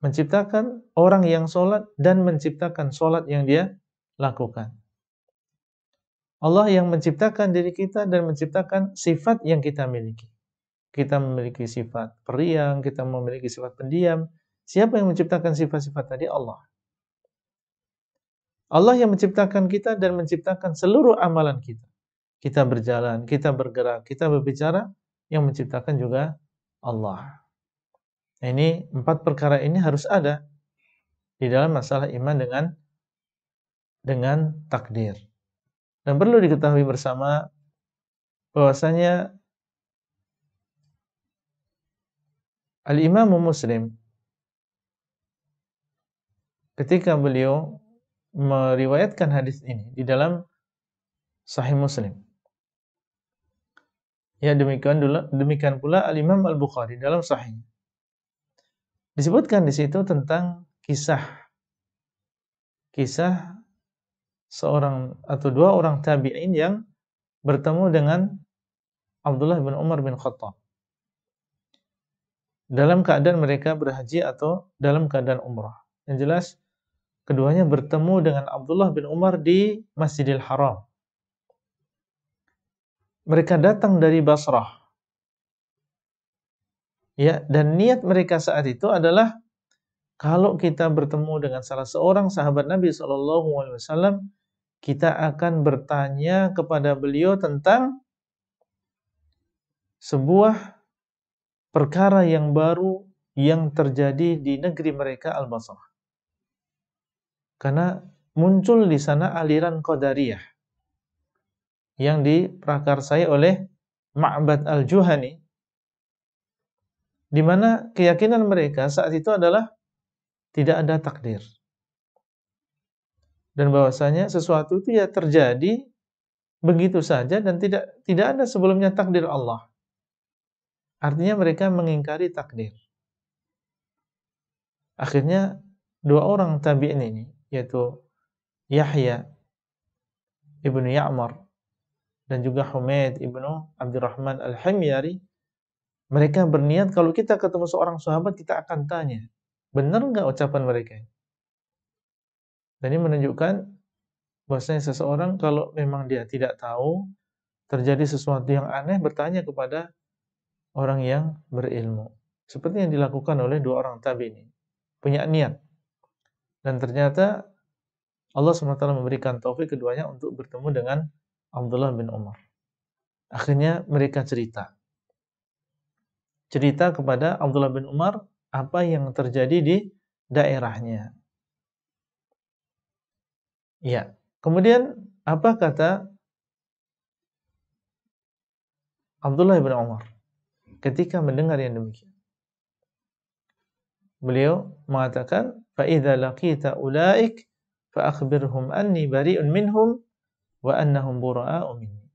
Menciptakan orang yang sholat dan menciptakan sholat yang dia lakukan. Allah yang menciptakan diri kita dan menciptakan sifat yang kita miliki. Kita memiliki sifat periang, kita memiliki sifat pendiam. Siapa yang menciptakan sifat-sifat tadi? Allah. Allah yang menciptakan kita dan menciptakan seluruh amalan kita. Kita berjalan, kita bergerak, kita berbicara, yang menciptakan juga Allah. Ini 4 perkara ini harus ada di dalam masalah iman dengan takdir. Dan perlu diketahui bersama bahwasanya Al-Imam Muslim ketika beliau meriwayatkan hadis ini di dalam Sahih Muslim. Ya, demikian pula Al-Imam Al-Bukhari dalam Sahih. Disebutkan di situ tentang kisah seorang atau 2 orang tabi'in yang bertemu dengan Abdullah bin Umar bin Khattab dalam keadaan mereka berhaji atau dalam keadaan umrah. Yang jelas keduanya bertemu dengan Abdullah bin Umar di Masjidil Haram. Mereka datang dari Basrah. Ya, dan niat mereka saat itu adalah kalau kita bertemu dengan salah seorang sahabat Nabi SAW, kita akan bertanya kepada beliau tentang sebuah perkara yang baru yang terjadi di negeri mereka Al-Basrah. Karena muncul di sana aliran Qadariyah yang diprakarsai oleh Ma'bad Al-Juhani, di mana keyakinan mereka saat itu adalah tidak ada takdir. Dan bahwasanya sesuatu itu ya terjadi begitu saja dan tidak ada sebelumnya takdir Allah. Artinya mereka mengingkari takdir. Akhirnya 2 orang tabi'in ini, yaitu Yahya ibnu Ya'mar dan juga Humaid ibnu Abdurrahman Al-Himyari, mereka berniat kalau kita ketemu seorang sahabat kita akan tanya, benar enggak ucapan mereka? Dan ini menunjukkan bahwasanya seseorang kalau memang dia tidak tahu terjadi sesuatu yang aneh, bertanya kepada orang yang berilmu. Seperti yang dilakukan oleh 2 orang tabi'in ini. Punya niat. Dan ternyata Allah SWT memberikan taufik keduanya untuk bertemu dengan Abdullah bin Umar. Akhirnya mereka cerita kepada Abdullah bin Umar apa yang terjadi di daerahnya. Ya, kemudian apa kata Abdullah bin Umar ketika mendengar yang demikian? Beliau mengatakan, فَإِذَا لَقِيتَ أُولَئِكَ فَأَخْبِرْهُمْ أَنِّي بَرِيءٌ مِّنْهُمْ وَأَنَّهُمْ بُرَآءُ مِنِّي.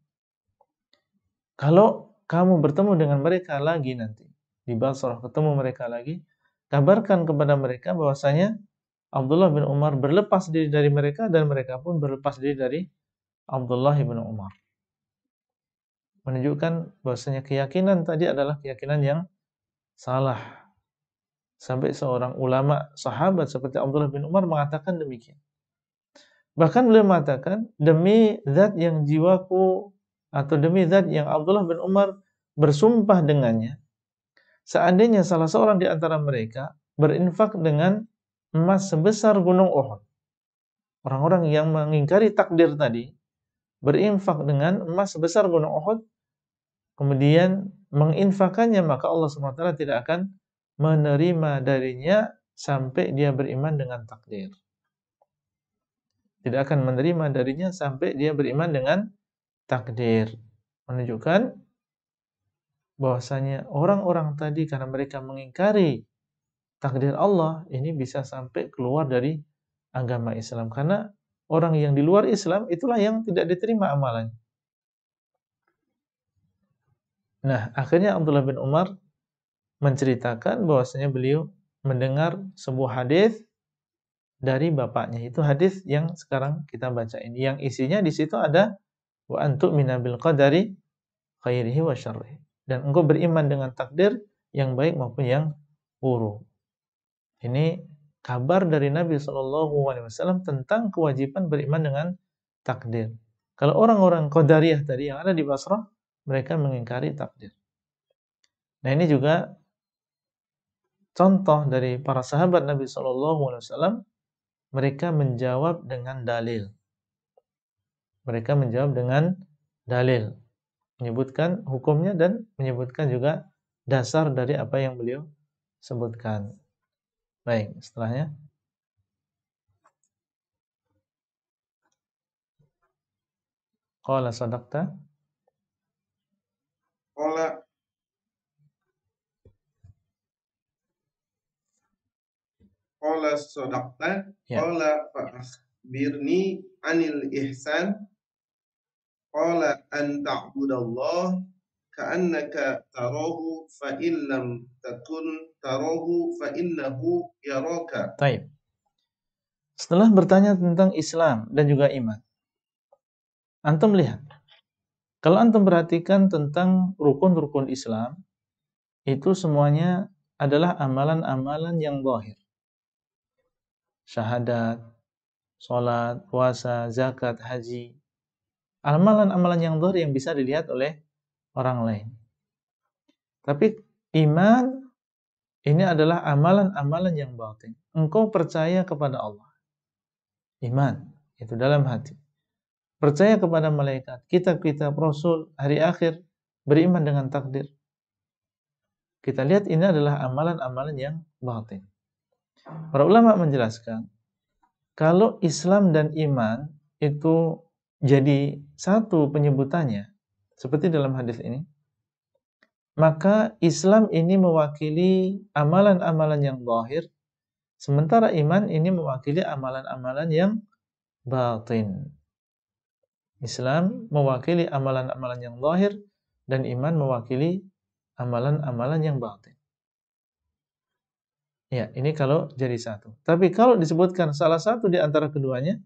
Kalau kamu bertemu dengan mereka lagi nanti di Basrah, ketemu mereka lagi, kabarkan kepada mereka bahwasanya Abdullah bin Umar berlepas diri dari mereka dan mereka pun berlepas diri dari Abdullah bin Umar. Menunjukkan bahwasanya keyakinan tadi adalah keyakinan yang salah. Sampai seorang ulama sahabat seperti Abdullah bin Umar mengatakan demikian. Bahkan beliau mengatakan, demi zat yang jiwaku atau demi zat yang Abdullah bin Umar bersumpah dengannya, seandainya salah seorang di antara mereka berinfak dengan emas sebesar gunung Uhud. Orang-orang yang mengingkari takdir tadi berinfak dengan emas sebesar gunung Uhud, kemudian menginfakannya, maka Allah SWT tidak akan menerima darinya sampai dia beriman dengan takdir. Tidak akan menerima darinya sampai dia beriman dengan takdir. Menunjukkan bahwasanya orang-orang tadi karena mereka mengingkari takdir Allah, ini bisa sampai keluar dari agama Islam. Karena orang yang di luar Islam itulah yang tidak diterima amalannya. Nah, akhirnya Abdullah bin Umar menceritakan bahwasanya beliau mendengar sebuah hadis dari bapaknya. Itu hadis yang sekarang kita baca ini. Yang isinya di situ ada wa antu'mina bil qadari khairihi wa syarrihi. Dan engkau beriman dengan takdir yang baik maupun yang buruk. Ini kabar dari Nabi SAW tentang kewajiban beriman dengan takdir. Kalau orang-orang Qadariyah tadi yang ada di Basrah, mereka mengingkari takdir. Nah, ini juga contoh dari para sahabat Nabi SAW, mereka menjawab dengan dalil. Mereka menjawab dengan dalil, menyebutkan hukumnya dan menyebutkan juga dasar dari apa yang beliau sebutkan. Baik, setelahnya. Qala sadaqta. Qala sadaqta. Qala fa akhbirni anil ihsan. Qala an ta'budallah ka'annaka tarahu fa in lam takun tarahu fa innahu yaraka. Baik. Setelah bertanya tentang Islam dan juga iman, antum lihat, kalau antum perhatikan tentang rukun-rukun Islam, itu semuanya adalah amalan-amalan yang zahir. Syahadat, sholat, puasa, zakat, haji. Amalan-amalan yang zahir yang bisa dilihat oleh orang lain. Tapi iman ini adalah amalan-amalan yang batin. Engkau percaya kepada Allah. Iman, itu dalam hati. Percaya kepada malaikat, kitab-kitab, rasul, hari akhir, beriman dengan takdir. Kita lihat ini adalah amalan-amalan yang batin. Para ulama menjelaskan, kalau Islam dan iman itu jadi satu penyebutannya, seperti dalam hadis ini, maka Islam ini mewakili amalan-amalan yang zahir, sementara iman ini mewakili amalan-amalan yang batin. Islam mewakili amalan-amalan yang zahir dan iman mewakili amalan-amalan yang batin. Ya, ini kalau jadi satu. Tapi kalau disebutkan salah satu di antara keduanya,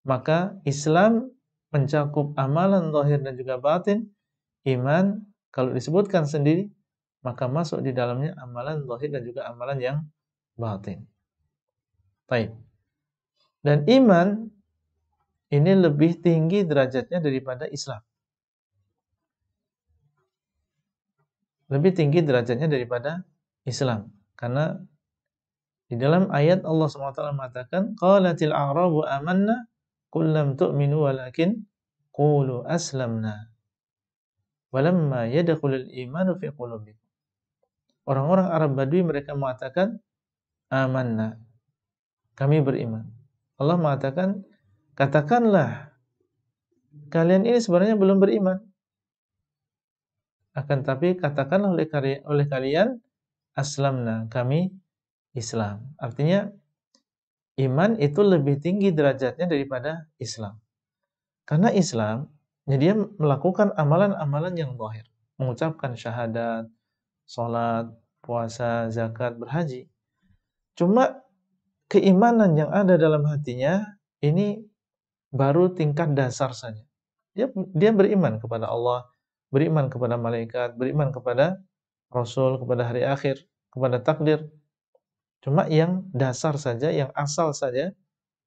maka Islam mencakup amalan zahir dan juga batin. Iman kalau disebutkan sendiri, maka masuk di dalamnya amalan zahir dan juga amalan yang batin. Baik. Dan iman ini lebih tinggi derajatnya daripada Islam. Lebih tinggi derajatnya daripada Islam. Karena di dalam ayat Allah SWT mengatakan, qalatil a'rabu amanna qul lam tu'minu walakin qulu aslamna walamma yadkhulul imanu fi qulubikum. Orang-orang Arab Badui mereka mengatakan amanna, kami beriman. Allah mengatakan, katakanlah kalian ini sebenarnya belum beriman. Akan tapi katakanlah oleh kalian aslamna, kami Islam. Artinya iman itu lebih tinggi derajatnya daripada Islam. Karena Islam, dia melakukan amalan-amalan yang zahir, mengucapkan syahadat, sholat, puasa, zakat, berhaji. Cuma keimanan yang ada dalam hatinya ini baru tingkat dasar saja. Dia beriman kepada Allah, beriman kepada malaikat, beriman kepada Rasul, kepada hari akhir, kepada takdir. Cuma yang dasar saja, yang asal saja,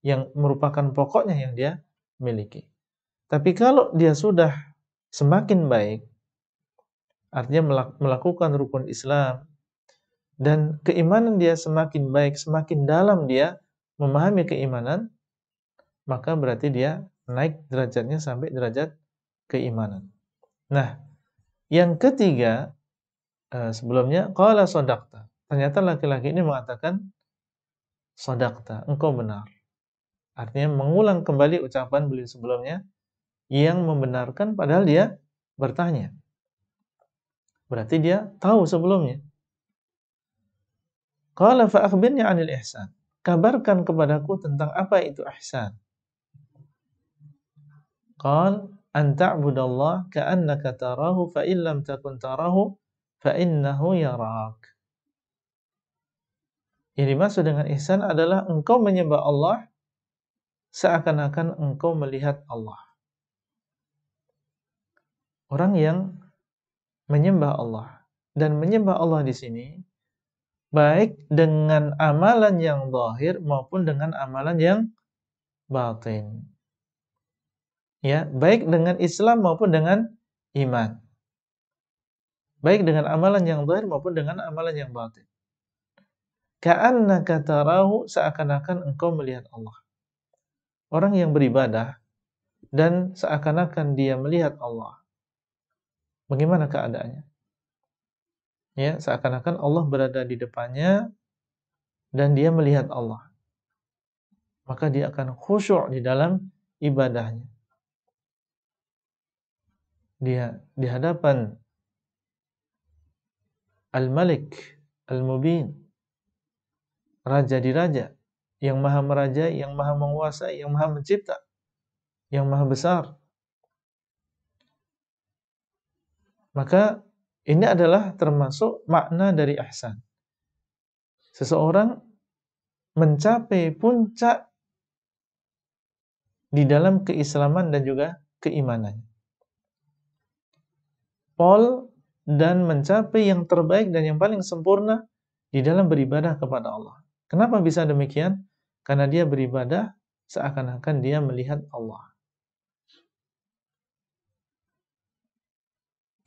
yang merupakan pokoknya yang dia miliki. Tapi kalau dia sudah semakin baik, artinya melakukan rukun Islam, dan keimanan dia semakin baik, semakin dalam dia memahami keimanan, maka berarti dia naik derajatnya sampai derajat keimanan. Nah, yang ketiga, sebelumnya qala shadaqta. Ternyata laki-laki ini mengatakan shadaqta, engkau benar. Artinya mengulang kembali ucapan beliau sebelumnya yang membenarkan padahal dia bertanya. Berarti dia tahu sebelumnya. Qala fa akhbirni 'anil ihsan. Kabarkan kepadaku tentang apa itu ihsan. Qal an ta'budallaha ka'annaka tarahu fa in lam takun tarahu fa innahu yarak. Yang dimaksud dengan ihsan adalah engkau menyembah Allah seakan-akan engkau melihat Allah. Orang yang menyembah Allah dan menyembah Allah di sini baik dengan amalan yang zahir maupun dengan amalan yang batin. Ya, baik dengan Islam maupun dengan iman. Baik dengan amalan yang zahir maupun dengan amalan yang batin. Ka'annaka tarahu, seakan-akan engkau melihat Allah. Orang yang beribadah dan seakan-akan dia melihat Allah. Bagaimana keadaannya? Ya, seakan-akan Allah berada di depannya dan dia melihat Allah. Maka dia akan khusyuk di dalam ibadahnya. Dia di hadapan Al-Malik, Al-Mubin, Raja di Raja, yang maha merajai, yang maha menguasai, yang maha mencipta, yang maha besar. Maka ini adalah termasuk makna dari ihsan. Seseorang mencapai puncak di dalam keislaman dan juga keimanan. Dan mencapai yang terbaik dan yang paling sempurna di dalam beribadah kepada Allah. Kenapa bisa demikian? Karena dia beribadah seakan-akan dia melihat Allah.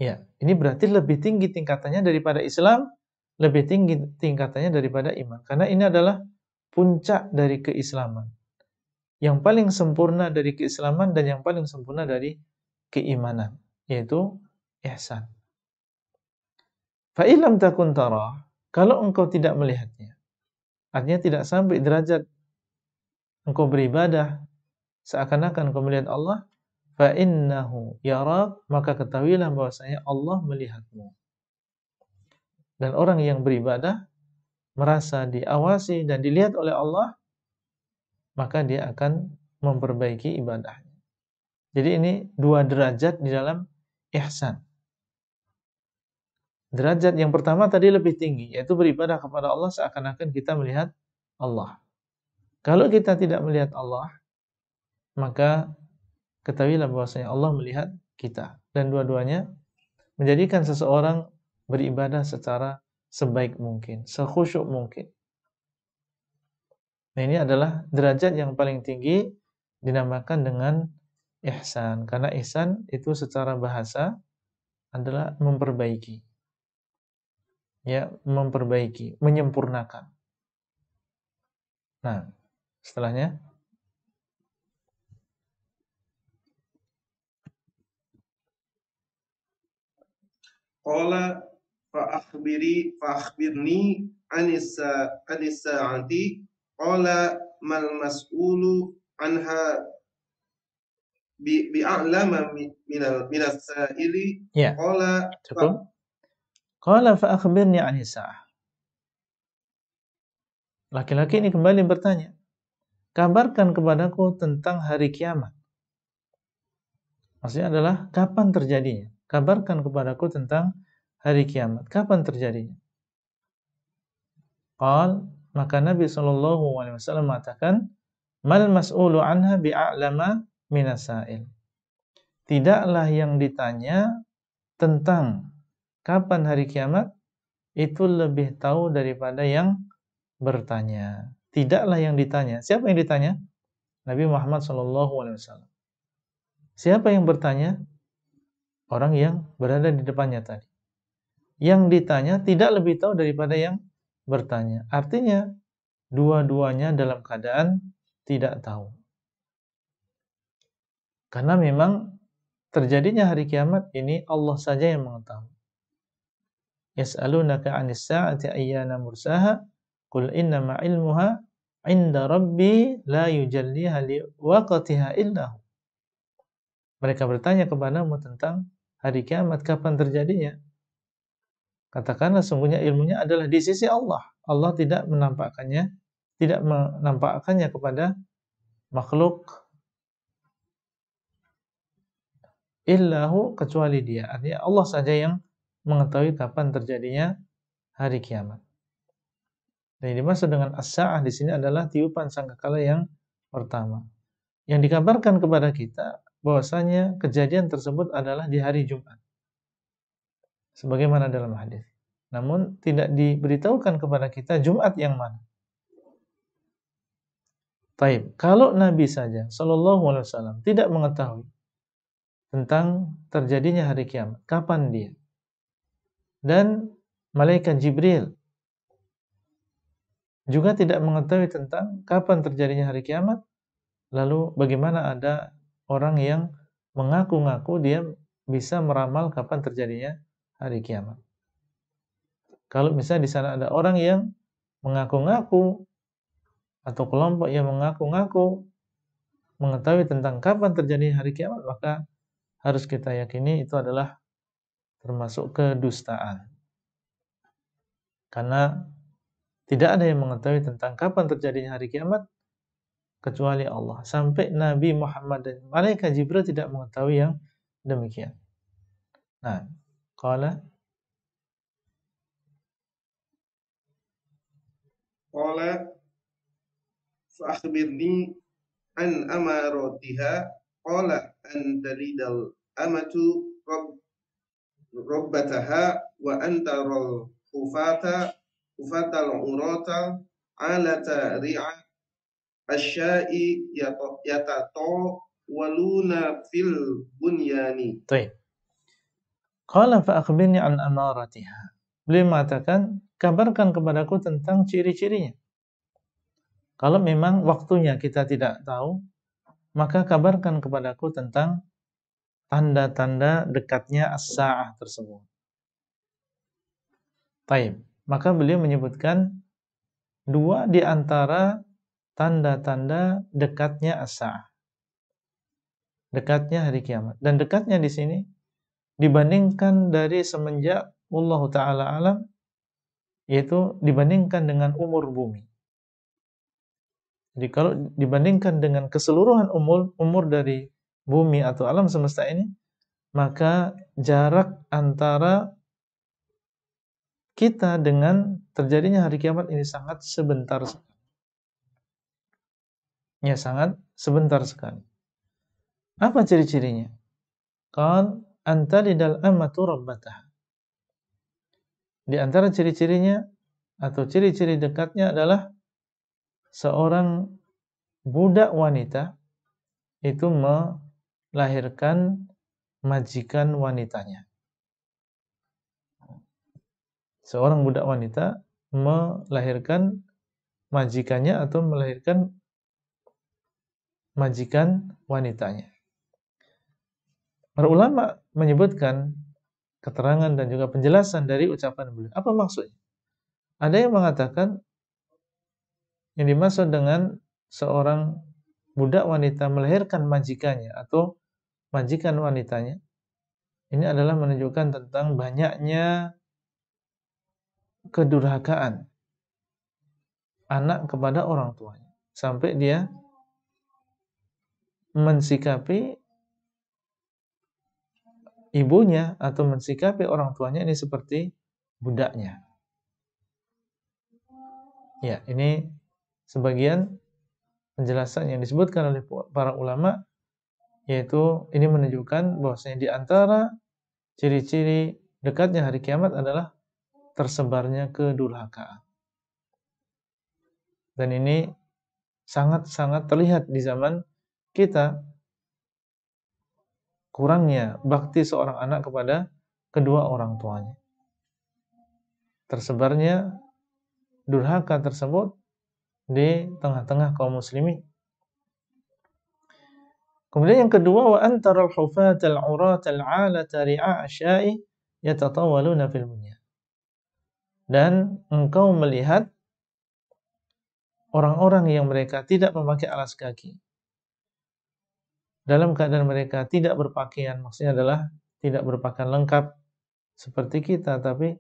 Ya, ini berarti lebih tinggi tingkatannya daripada Islam, lebih tinggi tingkatannya daripada iman. Karena ini adalah puncak dari keislaman. Yang paling sempurna dari keislaman dan yang paling sempurna dari keimanan, yaitu ihsan. Fa illam takun tarah, kalau engkau tidak melihatnya, artinya tidak sampai derajat engkau beribadah seakan-akan engkau melihat Allah, fa innahu yarak, maka ketahuilah bahwasanya Allah melihatmu. Dan orang yang beribadah merasa diawasi dan dilihat oleh Allah, maka dia akan memperbaiki ibadahnya. Jadi ini dua derajat di dalam ihsan. Derajat yang pertama tadi lebih tinggi, yaitu beribadah kepada Allah seakan-akan kita melihat Allah. Kalau kita tidak melihat Allah, maka ketahuilah bahwasanya Allah melihat kita. Dan dua-duanya menjadikan seseorang beribadah secara sebaik mungkin, sekhusyuk mungkin. Nah, ini adalah derajat yang paling tinggi, dinamakan dengan ihsan. Karena ihsan itu secara bahasa adalah memperbaiki. Ya, memperbaiki, menyempurnakan. Nah, setelahnya Qala fa'akhbirni anis sa'ati. Qala mal mas'ulu anha bi'a'lama minas sa'ili. ya, cukup. Qala fa akhbirni 'anis sa'ah. Laki-laki ini kembali bertanya, kabarkan kepadaku tentang hari kiamat. Maksudnya adalah kapan terjadinya? Kabarkan kepadaku tentang hari kiamat. Kapan terjadinya? Qal maka Nabi SAW mengatakan, mal mas'ulu anha bi'a'lama minasail. Tidaklah yang ditanya tentang kapan hari kiamat itu lebih tahu daripada yang bertanya. Tidaklah yang ditanya. Siapa yang ditanya? Nabi Muhammad SAW. Siapa yang bertanya? Orang yang berada di depannya tadi. Yang ditanya tidak lebih tahu daripada yang bertanya. Artinya, dua-duanya dalam keadaan tidak tahu. Karena memang terjadinya hari kiamat ini Allah saja yang mengetahui. Yas'alunaka 'anis sa'ati ayyana mursaha qul innama 'ilmuha 'inda rabbi la yujalliha liwaqtiha illa hu. Mereka bertanya kepadamu tentang hari kiamat, kapan terjadinya? Katakanlah sungguhnya ilmunya adalah di sisi Allah. Allah tidak menampakkannya kepada makhluk illahu, kecuali Dia. Artinya Allah saja yang mengetahui kapan terjadinya hari kiamat. Dan yang dimaksud dengan as-sa'ah di sini adalah tiupan sangkakala yang pertama. Yang dikabarkan kepada kita bahwasanya kejadian tersebut adalah di hari Jumat, sebagaimana dalam hadis. Namun tidak diberitahukan kepada kita Jumat yang mana. Taib. Kalau Nabi saja sallallahu alaihi wasallam tidak mengetahui tentang terjadinya hari kiamat, kapan dia? Dan malaikat Jibril juga tidak mengetahui tentang kapan terjadinya hari kiamat, lalu bagaimana ada orang yang mengaku-ngaku dia bisa meramal kapan terjadinya hari kiamat? Kalau misalnya di sana ada orang yang mengaku-ngaku atau kelompok yang mengaku-ngaku mengetahui tentang kapan terjadinya hari kiamat, maka harus kita yakini itu adalah termasuk kedustaan. Karena tidak ada yang mengetahui tentang kapan terjadinya hari kiamat kecuali Allah. Sampai Nabi Muhammad dan malaikat Jibril tidak mengetahui yang demikian. Nah, qala fa akhbirni an amaratiha qala an talidal amatu rabbataha wa antaral hufatal urata alata ri'a asyai yatato waluna fil bunyani. Baik. Qala fa akhbirni an amaratiha. Beliau mengatakan, kabarkan kepadaku tentang ciri-cirinya. Kalau memang waktunya kita tidak tahu, maka kabarkan kepadaku tentang tanda-tanda dekatnya as-sa'ah tersebut. Baik. Maka beliau menyebutkan dua di antara tanda-tanda dekatnya as-sa'ah. Dekatnya hari kiamat. Dan dekatnya di sini dibandingkan dari semenjak Allah Ta'ala alam, yaitu dibandingkan dengan umur bumi. Jadi kalau dibandingkan dengan keseluruhan umur dari bumi atau alam semesta ini, maka jarak antara kita dengan terjadinya hari kiamat ini sangat sebentar sekali. Ya, sangat sebentar sekali. Apa ciri-cirinya? Qal antalidal amatu rabbataha. Di antara ciri-cirinya atau ciri-ciri dekatnya adalah seorang budak wanita itu melahirkan majikan wanitanya. Seorang budak wanita melahirkan majikannya atau melahirkan majikan wanitanya. Para ulama menyebutkan keterangan dan juga penjelasan dari ucapan beliau. Apa maksudnya? Ada yang mengatakan yang dimaksud dengan seorang budak wanita melahirkan majikannya atau majikan wanitanya, ini adalah menunjukkan tentang banyaknya kedurhakaan anak kepada orang tuanya, sampai dia mensikapi ibunya atau mensikapi orang tuanya ini seperti budaknya. Ya, ini sebagian penjelasan yang disebutkan oleh para ulama, yaitu ini menunjukkan bahwasanya di antara ciri-ciri dekatnya hari kiamat adalah tersebarnya kedurhakaan. Dan ini sangat-sangat terlihat di zaman kita, kurangnya bakti seorang anak kepada kedua orang tuanya. Tersebarnya durhaka tersebut di tengah-tengah kaum muslimin. Kemudian yang kedua, wa antaral hufatal uratal 'alata ri'a asya'i yatatawaluna fil bunyan. Dan engkau melihat orang-orang yang mereka tidak memakai alas kaki, dalam keadaan mereka tidak berpakaian, maksudnya adalah tidak berpakaian lengkap seperti kita, tapi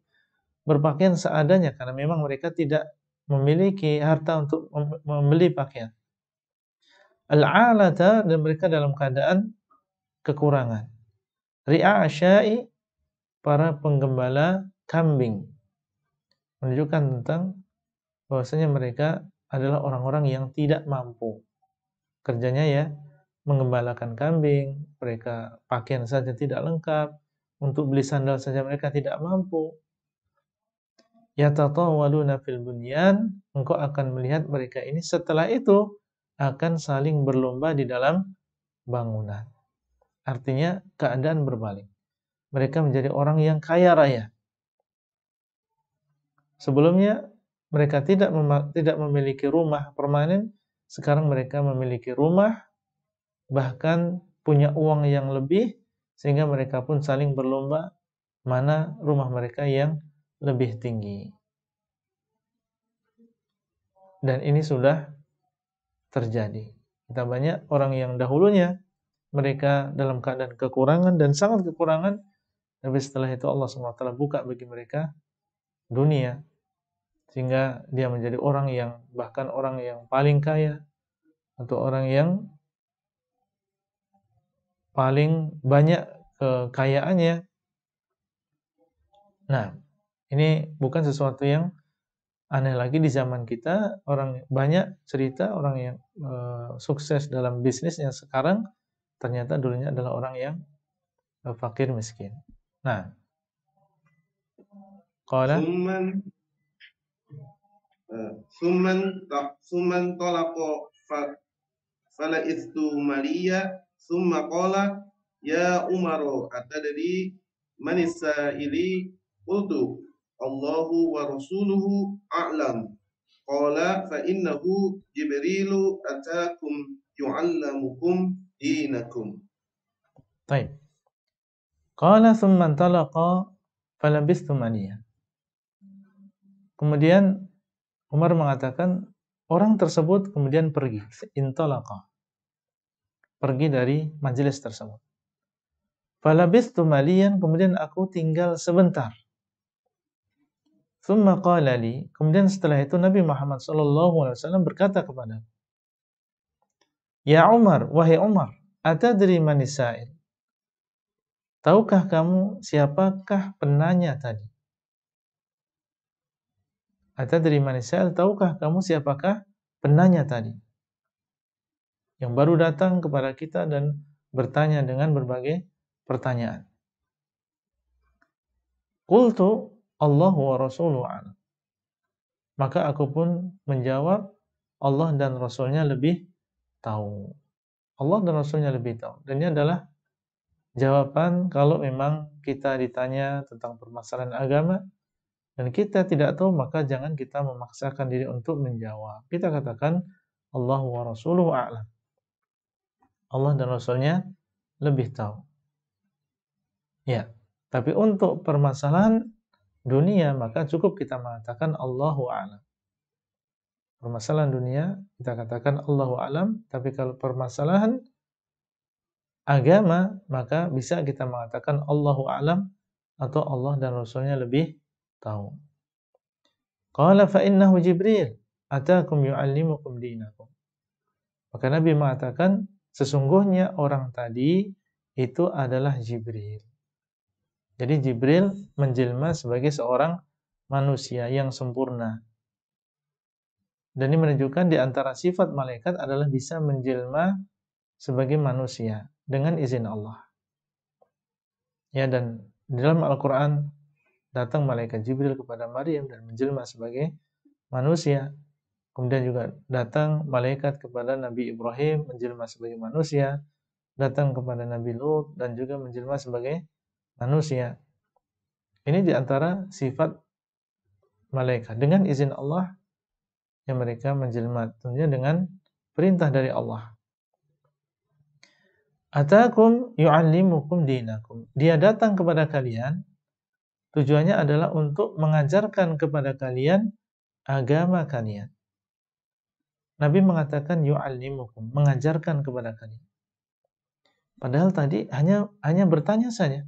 berpakaian seadanya karena memang mereka tidak memiliki harta untuk membeli pakaian. Al-'alata, dan mereka dalam keadaan kekurangan. Ri'a asya'i, para penggembala kambing, menunjukkan tentang bahwasanya mereka adalah orang-orang yang tidak mampu. Kerjanya ya menggembalakan kambing, mereka pakaian saja tidak lengkap, untuk beli sandal saja mereka tidak mampu. Yatatawaluna fil bunyan, engkau akan melihat mereka ini setelah itu akan saling berlomba di dalam bangunan. Artinya keadaan berbalik. Mereka menjadi orang yang kaya raya. Sebelumnya mereka tidak memiliki rumah permanen, sekarang mereka memiliki rumah, bahkan punya uang yang lebih, sehingga mereka pun saling berlomba mana rumah mereka yang lebih tinggi. Dan ini sudah terjadi. Kita banyak orang yang dahulunya mereka dalam keadaan kekurangan dan sangat kekurangan, tapi setelah itu Allah SWT buka bagi mereka dunia, sehingga dia menjadi orang yang, bahkan orang yang paling kaya, atau orang yang paling banyak kekayaannya. Nah, ini bukan sesuatu yang aneh lagi di zaman kita. Orang banyak cerita orang yang sukses dalam bisnisnya sekarang ternyata dulunya adalah orang yang fakir miskin. Nah, qala summan talaqa fala istu maliya summa qala ya umaru atadri manisa ili qultu Allahu wa rasuluhu a'lam qala fa innahu jibrilu atakum yu'allamukum dinakum. Baik. Qala thumma talaqa falabistu maliya. Kemudian Umar mengatakan orang tersebut kemudian pergi, intalaqa, pergi dari majelis tersebut. Falabistu maliyan, kemudian aku tinggal sebentar. Thumma qala li, kemudian setelah itu Nabi Muhammad SAW berkata kepada, Ya Umar, wahai Umar, atadri manisa'il, tahukah kamu siapakah penanya tadi? Atadri manisa'il, tahukah kamu siapakah penanya tadi? Yang baru datang kepada kita dan bertanya dengan berbagai pertanyaan. Qultu Allahu wa rasuluhu a'lam. Maka aku pun menjawab, Allah dan Rasulnya lebih tahu. Allah dan Rasulnya lebih tahu. Dan ini adalah jawaban kalau memang kita ditanya tentang permasalahan agama dan kita tidak tahu, maka jangan kita memaksakan diri untuk menjawab. Kita katakan Allah wa rasuluhu a'lam. Allah dan Rasulnya lebih tahu. Ya, tapi untuk permasalahan dunia maka cukup kita mengatakan Allahu a'lam. Permasalahan dunia kita katakan Allahu a'lam, tapi kalau permasalahan agama maka bisa kita mengatakan Allahu a'lam atau Allah dan Rasulnya lebih tahu. Qala fa innahu Jibril atakum yu'allimukum dinakum. Maka Nabi mengatakan sesungguhnya orang tadi itu adalah Jibril. Jadi Jibril menjelma sebagai seorang manusia yang sempurna. Dan ini menunjukkan di antara sifat malaikat adalah bisa menjelma sebagai manusia dengan izin Allah. Ya, dan di dalam Al-Qur'an datang malaikat Jibril kepada Maryam dan menjelma sebagai manusia. Kemudian juga datang malaikat kepada Nabi Ibrahim menjelma sebagai manusia, datang kepada Nabi Lut dan juga menjelma sebagai manusia. Ini di antara sifat malaikat dengan izin Allah yang mereka menjelma, tentunya dengan perintah dari Allah. Atakum yu'allimukum dinakum. Dia datang kepada kalian, tujuannya adalah untuk mengajarkan kepada kalian agama kalian. Nabi mengatakan yu'allimukum, mengajarkan kepada kalian. Padahal tadi hanya bertanya saja.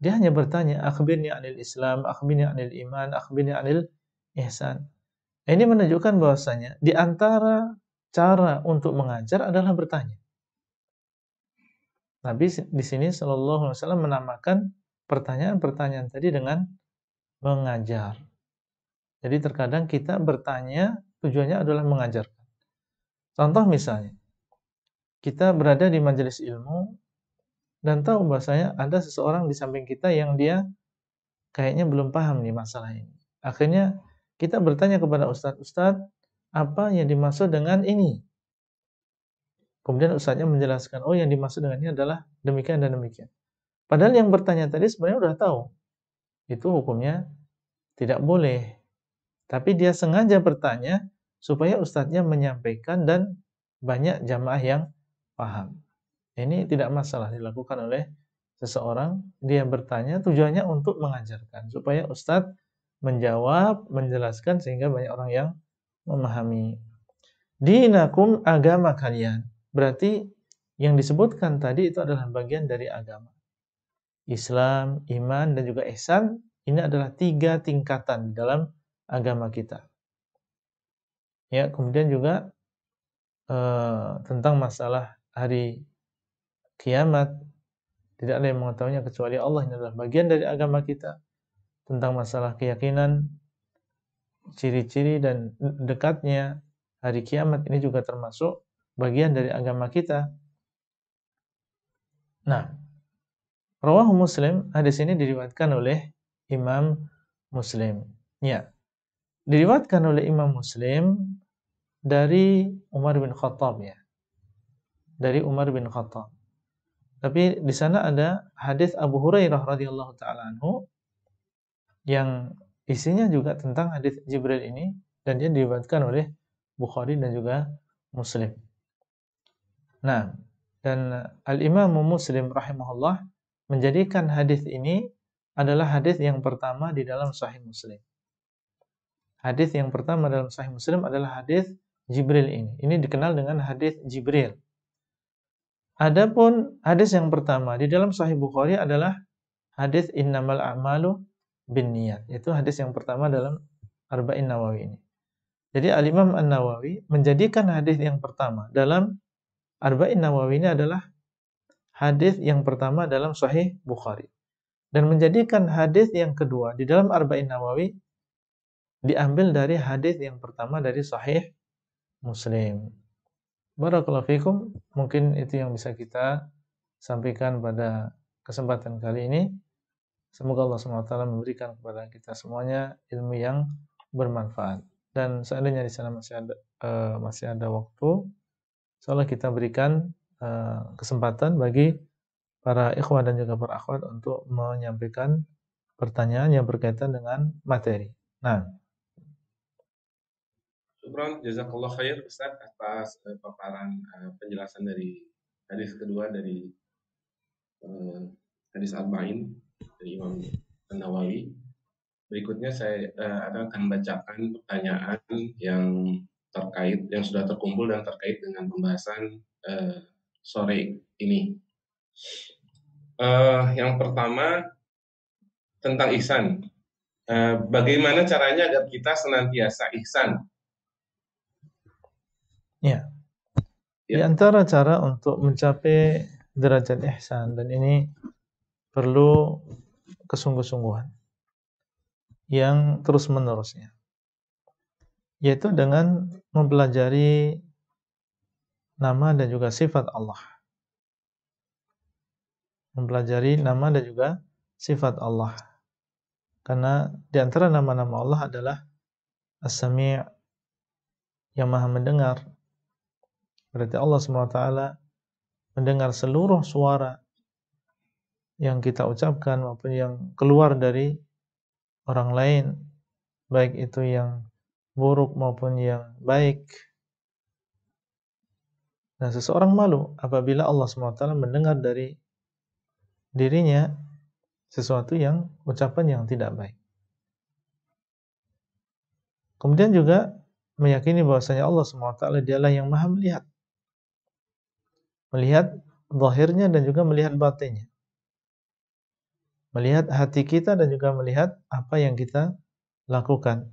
Dia hanya bertanya, akhbirni 'anil Islam, akhbirni 'anil iman, akhbirni 'anil ihsan. Ini menunjukkan bahwasanya di antara cara untuk mengajar adalah bertanya. Nabi di sini sallallahu alaihi wasallam menamakan pertanyaan-pertanyaan tadi dengan mengajar. Jadi terkadang kita bertanya tujuannya adalah mengajarkan. Contoh misalnya, kita berada di majelis ilmu dan tahu bahwasanya ada seseorang di samping kita yang dia kayaknya belum paham nih masalah ini. Akhirnya kita bertanya kepada ustadz, apa yang dimaksud dengan ini? Kemudian ustadznya menjelaskan, oh yang dimaksud dengan ini adalah demikian dan demikian. Padahal yang bertanya tadi sebenarnya udah tahu. Itu hukumnya tidak boleh. Tapi dia sengaja bertanya supaya ustadznya menyampaikan dan banyak jamaah yang paham. Ini tidak masalah dilakukan oleh seseorang. Dia bertanya tujuannya untuk mengajarkan. Supaya ustadz menjawab, menjelaskan sehingga banyak orang yang memahami. Dinakum, agama kalian. Berarti yang disebutkan tadi itu adalah bagian dari agama. Islam, iman, dan juga ihsan. Ini adalah 3 tingkatan di dalam agama kita. Ya, kemudian juga tentang masalah hari kiamat, tidak ada yang mengetahuinya kecuali Allah. Ini adalah bagian dari agama kita. Tentang masalah keyakinan, ciri-ciri dan dekatnya hari kiamat, ini juga termasuk bagian dari agama kita. Nah, rawahu Muslim, hadis ini diriwayatkan oleh Imam Muslim. Ya, diriwayatkan oleh Imam Muslim dari Umar bin Khattab, ya. Dari Umar bin Khattab. Tapi di sana ada hadis Abu Hurairah radhiyallahu taala anhu yang isinya juga tentang hadis Jibril ini, dan dia diriwayatkan oleh Bukhari dan juga Muslim. Nah, dan Al-Imam Muslim rahimahullah menjadikan hadis ini adalah hadis yang pertama di dalam Sahih Muslim. Hadis yang pertama dalam Sahih Muslim adalah hadis Jibril ini. Ini dikenal dengan hadis Jibril. Adapun hadis yang pertama di dalam Sahih Bukhari adalah hadis innamal a'malu binniyat. Itu hadis yang pertama dalam Arba'in Nawawi ini. Jadi Al-Imam An-Nawawi menjadikan hadis yang pertama dalam Arba'in Nawawi ini adalah hadis yang pertama dalam Sahih Bukhari, dan menjadikan hadis yang kedua di dalam Arba'in Nawawi diambil dari hadis yang pertama dari Sahih Muslim. Barakallahu fikum. Mungkin itu yang bisa kita sampaikan pada kesempatan kali ini. Semoga Allah SWT memberikan kepada kita semuanya ilmu yang bermanfaat. Dan seandainya di sana masih ada waktu, insyaallah kita berikan kesempatan bagi para ikhwan dan juga para akhwat untuk menyampaikan pertanyaan yang berkaitan dengan materi. Nah, Syukran, jazakallah khair Ustaz atas paparan penjelasan dari hadis kedua dari hadis Arba'in dari Imam An-Nawawi. Berikutnya saya akan bacakan pertanyaan yang sudah terkumpul dan terkait dengan pembahasan sore ini. Yang pertama tentang ihsan. Bagaimana caranya agar kita senantiasa ihsan? ya. Di antara cara untuk mencapai derajat ihsan, dan ini perlu kesungguh-sungguhan yang terus-menerusnya. yaitu dengan mempelajari nama dan juga sifat Allah. Mempelajari nama dan juga sifat Allah. Karena di antara nama-nama Allah adalah As-Sami' yang Maha mendengar. Berarti Allah SWT mendengar seluruh suara yang kita ucapkan maupun yang keluar dari orang lain, baik itu yang buruk maupun yang baik. Nah, seseorang malu apabila Allah SWT mendengar dari dirinya sesuatu yang ucapan yang tidak baik. Kemudian juga meyakini bahwasanya Allah SWT dialah yang Maha melihat. Melihat zahirnya dan juga melihat batinnya. Melihat hati kita dan juga melihat apa yang kita lakukan.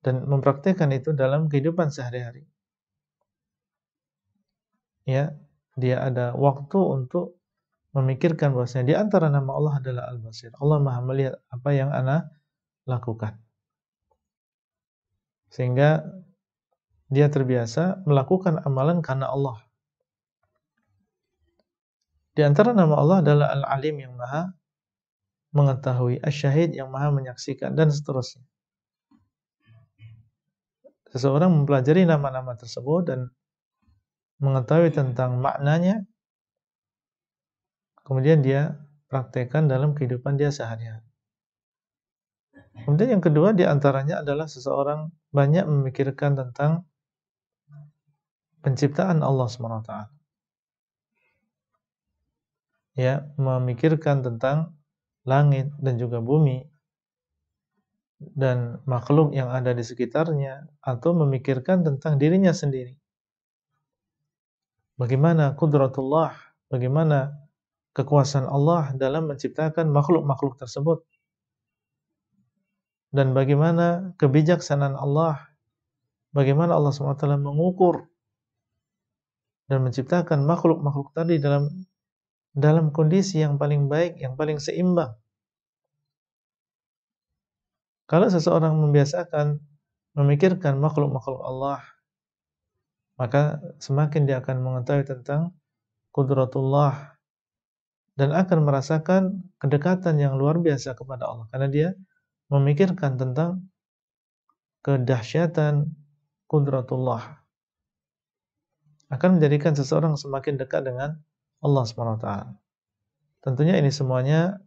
Dan mempraktikkan itu dalam kehidupan sehari-hari. Ya, dia ada waktu untuk memikirkan bahwasanya di antara nama Allah adalah Al-Basir. Allah Maha melihat apa yang ana lakukan. Sehingga dia terbiasa melakukan amalan karena Allah. Di antara nama Allah adalah Al-Alim yang Maha mengetahui, Asy-Syahid yang Maha menyaksikan, dan seterusnya. Seseorang mempelajari nama-nama tersebut dan mengetahui tentang maknanya, kemudian dia praktekkan dalam kehidupan dia sehari-hari. Kemudian yang kedua di antaranya adalah seseorang banyak memikirkan tentang penciptaan Allah SWT. Ya, memikirkan tentang langit dan juga bumi dan makhluk yang ada di sekitarnya, atau memikirkan tentang dirinya sendiri. Bagaimana qudratullah, bagaimana kekuasaan Allah dalam menciptakan makhluk-makhluk tersebut, dan bagaimana kebijaksanaan Allah, bagaimana Allah SWT mengukur dan menciptakan makhluk-makhluk tadi dalam kondisi yang paling baik, yang paling seimbang. Kalau seseorang membiasakan memikirkan makhluk-makhluk Allah, maka semakin dia akan mengetahui tentang qudratullah dan akan merasakan kedekatan yang luar biasa kepada Allah, karena dia memikirkan tentang kedahsyatan qudratullah. Akan menjadikan seseorang semakin dekat dengan Allah SWT. Tentunya ini semuanya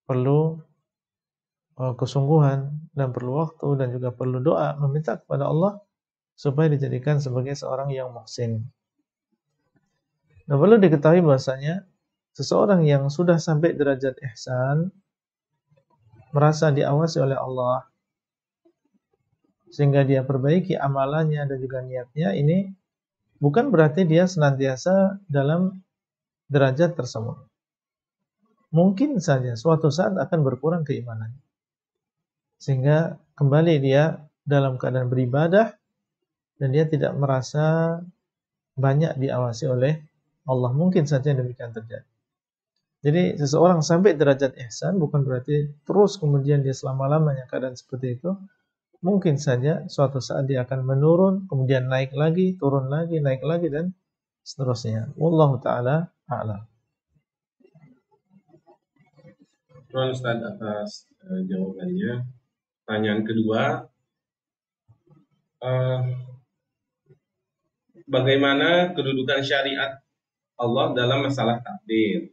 perlu kesungguhan dan perlu waktu dan juga perlu doa, meminta kepada Allah supaya dijadikan sebagai seorang yang muhsin. Nah, perlu diketahui bahasanya seseorang yang sudah sampai derajat ihsan, merasa diawasi oleh Allah sehingga dia perbaiki amalannya dan juga niatnya, ini bukan berarti dia senantiasa dalam derajat tersebut. Mungkin saja suatu saat akan berkurang keimanannya, sehingga kembali dia dalam keadaan beribadah dan dia tidak merasa banyak diawasi oleh Allah. Mungkin saja demikian terjadi. Jadi seseorang sampai derajat ihsan bukan berarti terus kemudian dia selama-lamanya keadaan seperti itu. Mungkin saja suatu saat dia akan menurun, kemudian naik lagi, turun lagi, naik lagi, dan seterusnya. Wallahu ta'ala a'lam. Terima kasih Ustaz atas jawabannya. Pertanyaan kedua, bagaimana kedudukan syariat Allah dalam masalah takdir?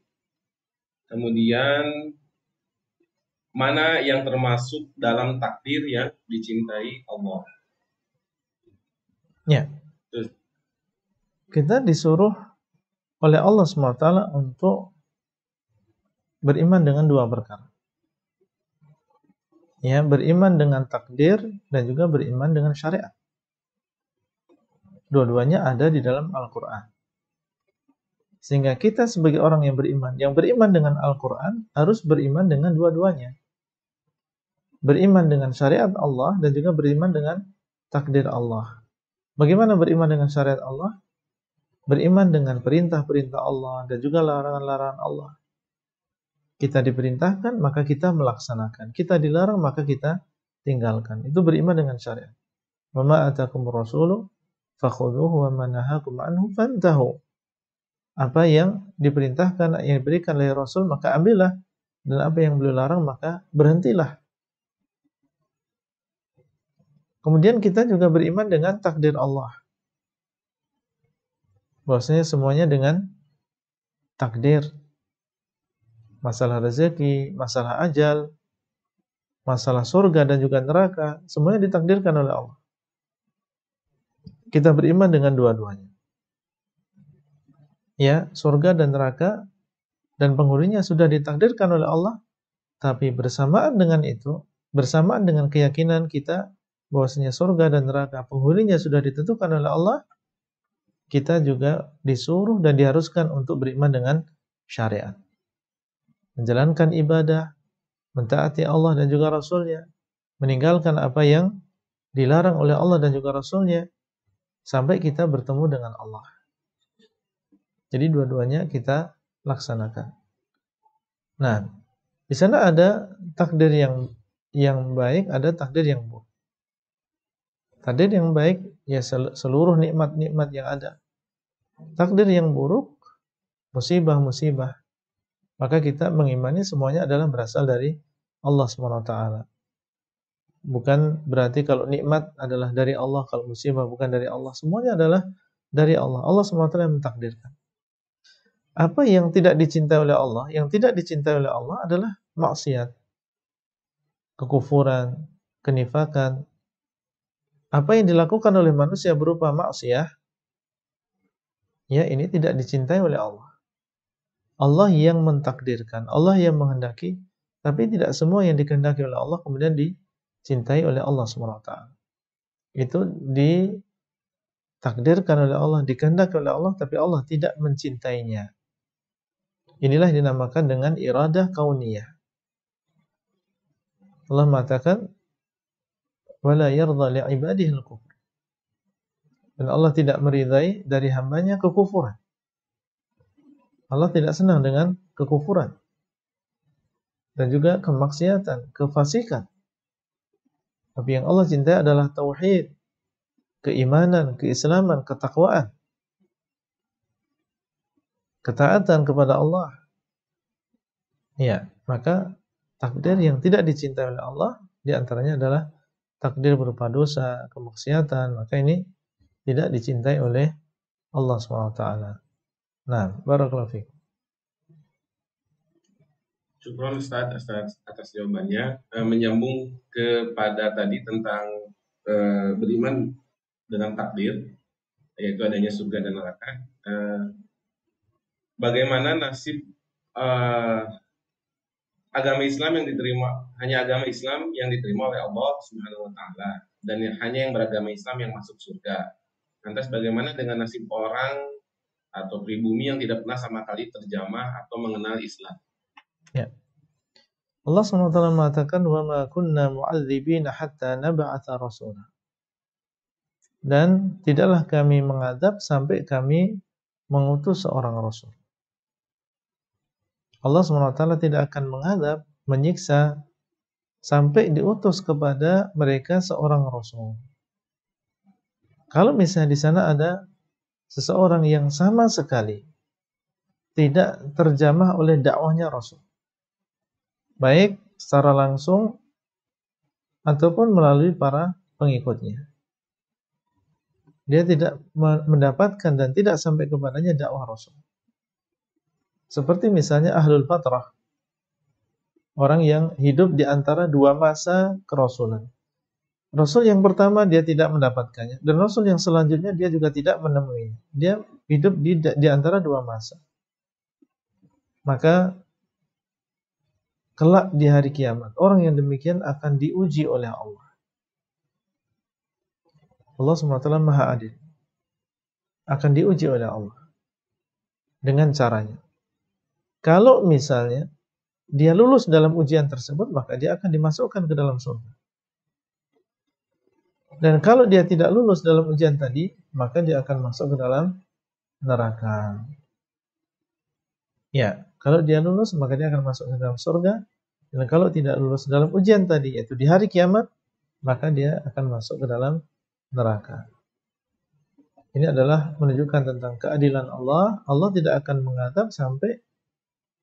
Kemudian mana yang termasuk dalam takdir yang dicintai Allah? Ya. Kita disuruh oleh Allah SWT untuk beriman dengan dua perkara. Ya, beriman dengan takdir dan juga beriman dengan syariat. Dua-duanya ada di dalam Al-Quran. Sehingga kita sebagai orang yang beriman dengan Al-Quran harus beriman dengan dua-duanya. Beriman dengan syariat Allah dan juga beriman dengan takdir Allah. Bagaimana beriman dengan syariat Allah? Beriman dengan perintah-perintah Allah dan juga larangan-larangan Allah. Kita diperintahkan, maka kita melaksanakan. Kita dilarang, maka kita tinggalkan. Itu beriman dengan syariat. Wa ma atakumur rasulu fakhudhuhu wa ma nahakum anhu fantahu. Apa yang diperintahkan, yang diberikan oleh Rasul, maka ambillah, dan apa yang beliau larang maka berhentilah. Kemudian kita juga beriman dengan takdir Allah. Bahwasanya semuanya dengan takdir. Masalah rezeki, masalah ajal, masalah surga dan juga neraka, semuanya ditakdirkan oleh Allah. Kita beriman dengan dua-duanya. Ya, surga dan neraka dan penghuninya sudah ditakdirkan oleh Allah, tapi bersamaan dengan itu, bersamaan dengan keyakinan kita bahwasanya surga dan neraka penghuninya sudah ditentukan oleh Allah, kita juga disuruh dan diharuskan untuk beriman dengan syariat. Menjalankan ibadah, mentaati Allah dan juga Rasul-Nya, meninggalkan apa yang dilarang oleh Allah dan juga Rasul-Nya, sampai kita bertemu dengan Allah. Jadi dua-duanya kita laksanakan. Nah, di sana ada takdir yang baik, ada takdir yang buruk. Takdir yang baik ya seluruh nikmat-nikmat yang ada. Takdir yang buruk, musibah-musibah, maka kita mengimani semuanya adalah berasal dari Allah SWT. Bukan berarti kalau nikmat adalah dari Allah, kalau musibah bukan dari Allah. Semuanya adalah dari Allah. Allah SWT yang mentakdirkan. Apa yang tidak dicintai oleh Allah? Yang tidak dicintai oleh Allah adalah maksiat, kekufuran, kenifakan. Apa yang dilakukan oleh manusia berupa maksiat, ya ini tidak dicintai oleh Allah. Allah yang mentakdirkan, Allah yang menghendaki, tapi tidak semua yang dikehendaki oleh Allah kemudian dicintai oleh Allah SWT. Itu ditakdirkan oleh Allah, dikehendaki oleh Allah, tapi Allah tidak mencintainya. Inilah dinamakan dengan iradah kauniyah. Allah mengatakan, wala yardha li'ibadihi al-kufr. Dan Allah tidak meridai dari hambanya kekufuran. Allah tidak senang dengan kekufuran. Dan juga kemaksiatan, kefasikan. Tapi yang Allah cintai adalah tauhid, keimanan, keislaman, ketakwaan, ketaatan kepada Allah. Ya, maka takdir yang tidak dicintai oleh Allah diantaranya adalah takdir berupa dosa, kemaksiatan. Maka ini tidak dicintai oleh Allah SWT. Nah, barakallahu fiikum. Syukron Ustaz atas jawabannya. Menyambung kepada tadi tentang beriman dengan takdir, yaitu adanya surga dan neraka. Bagaimana nasib agama Islam yang diterima, hanya agama Islam yang diterima oleh Allah Subhanahu wa taala, dan hanya yang beragama Islam yang masuk surga. Lantas bagaimana dengan nasib orang atau pribumi yang tidak pernah sama kali terjamah atau mengenal Islam? Ya. Allah SWT mengatakan, wa ma kunna mu'adzibina hatta nab'atha rasulah. Dan tidaklah kami mengadab sampai kami mengutus seorang rasul. Allah SWT tidak akan mengadab, menyiksa sampai diutus kepada mereka seorang rasul. Kalau misalnya di sana ada seseorang yang sama sekali tidak terjamah oleh dakwahnya rasul, baik secara langsung ataupun melalui para pengikutnya, dia tidak mendapatkan dan tidak sampai kepadanya dakwah rasul. Seperti misalnya ahlul fatrah, orang yang hidup di antara dua masa kerasulan. Rasul yang pertama dia tidak mendapatkannya, dan rasul yang selanjutnya dia juga tidak menemuinya. Dia hidup di antara dua masa. Maka kelak di hari kiamat, orang yang demikian akan diuji oleh Allah. Allah SWT Maha Adil. Akan diuji oleh Allah dengan caranya. Kalau misalnya dia lulus dalam ujian tersebut, maka dia akan dimasukkan ke dalam surga. Dan kalau dia tidak lulus dalam ujian tadi, maka dia akan masuk ke dalam neraka. Ya, kalau dia lulus, maka dia akan masuk ke dalam surga. Dan kalau tidak lulus dalam ujian tadi, yaitu di hari kiamat, maka dia akan masuk ke dalam neraka. Ini adalah menunjukkan tentang keadilan Allah. Allah tidak akan mengadab sampai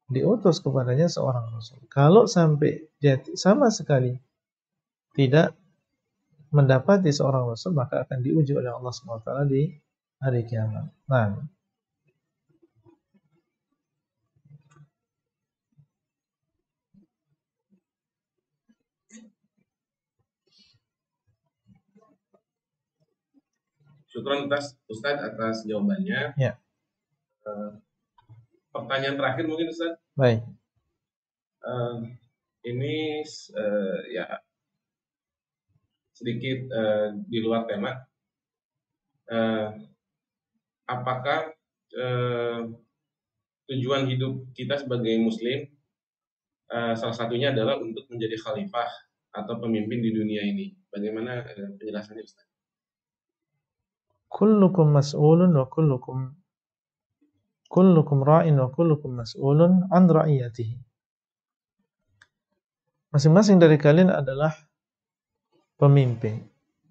diutus kepadanya seorang Rasul. Kalau sampai dia sama sekali tidak mendapati seorang Rasul, maka akan diuji oleh Allah SWT di hari kiamat. Nah, Syukron Ustadz atas jawabannya. ya. Pertanyaan terakhir mungkin Ustadz. Baik. Ini ya sedikit di luar tema. Apakah tujuan hidup kita sebagai Muslim salah satunya adalah untuk menjadi khalifah atau pemimpin di dunia ini? Bagaimana penjelasannya Ustaz? Kullukum mas'ulun wa kullukum ra'in wa kullukum mas'ulun an ra'iyatihi. Masing-masing dari kalian adalah pemimpin,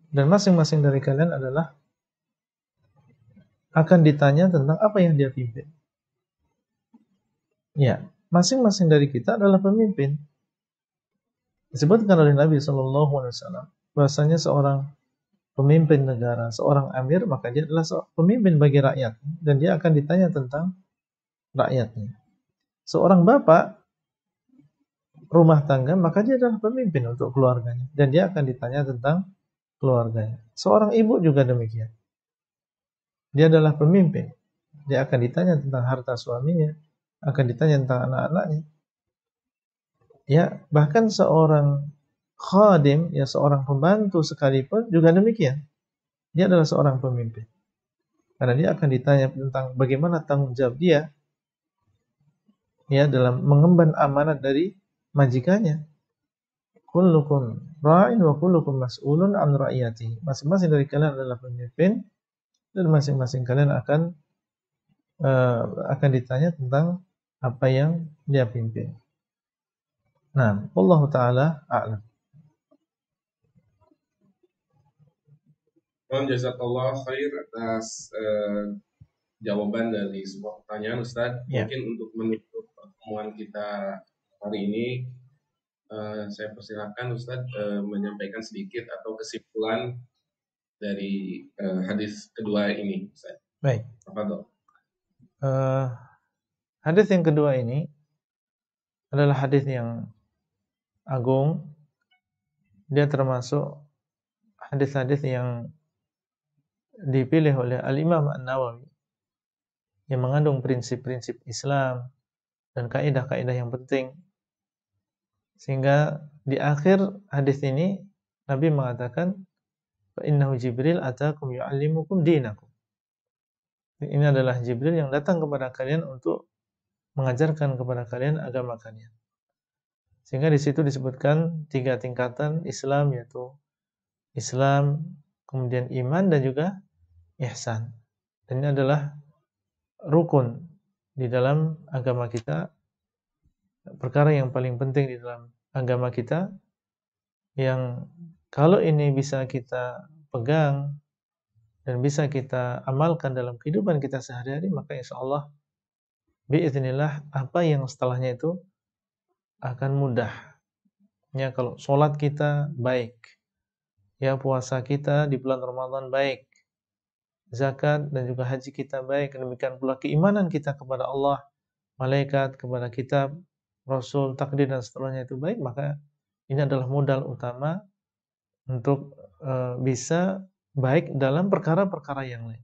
dan masing-masing dari kalian adalah akan ditanya tentang apa yang dia pimpin. Ya, masing-masing dari kita adalah pemimpin. Disebutkan oleh Nabi SAW bahwasanya seorang pemimpin negara, seorang amir, maka dia adalah pemimpin bagi rakyat, dan dia akan ditanya tentang rakyatnya. Seorang bapak rumah tangga, maka dia adalah pemimpin untuk keluarganya, dan dia akan ditanya tentang keluarganya. Seorang ibu juga demikian. Dia adalah pemimpin. Dia akan ditanya tentang harta suaminya, akan ditanya tentang anak-anaknya. Ya, bahkan seorang khadim, ya seorang pembantu sekalipun juga demikian. Dia adalah seorang pemimpin. Karena dia akan ditanya tentang bagaimana tanggung jawab dia ya dalam mengemban amanat dari majikannya. Kullukum ra'in wa kullukum mas'ulun an ra'iyatihi. Masing-masing dari kalian adalah pemimpin, dan masing-masing kalian akan ditanya tentang apa yang dia pimpin. Nah, Allah Ta'ala a'lam. Jazakallah khair atas jawaban dari sebuah pertanyaan Ustaz. Mungkin untuk menutup pertemuan kita hari ini, saya persilakan Ustaz menyampaikan sedikit atau kesimpulan dari hadis kedua ini Ustaz. Baik. Tafadhol. Hadis yang kedua ini adalah hadis yang agung. Dia termasuk hadis-hadis yang dipilih oleh Al-Imam An-Nawawi yang mengandung prinsip-prinsip Islam dan kaidah-kaidah yang penting. Sehingga di akhir hadis ini Nabi mengatakan, "Fa innahu Jibril atakum yu'allimukum dinakum." Ini adalah Jibril yang datang kepada kalian untuk mengajarkan kepada kalian agama kalian. Sehingga di situ disebutkan 3 tingkatan Islam, yaitu Islam, kemudian iman, dan juga ihsan. Dan ini adalah rukun di dalam agama kita, perkara yang paling penting di dalam agama kita, yang kalau ini bisa kita pegang dan bisa kita amalkan dalam kehidupan kita sehari-hari, maka insya Allah biiznillah apa yang setelahnya itu akan mudah. Ya, kalau sholat kita baik, ya puasa kita di bulan Ramadan baik, zakat dan juga haji kita baik, demikian pula keimanan kita kepada Allah, malaikat, kepada kitab, rasul, takdir dan seterusnya itu baik, maka ini adalah modal utama untuk bisa baik dalam perkara-perkara yang lain.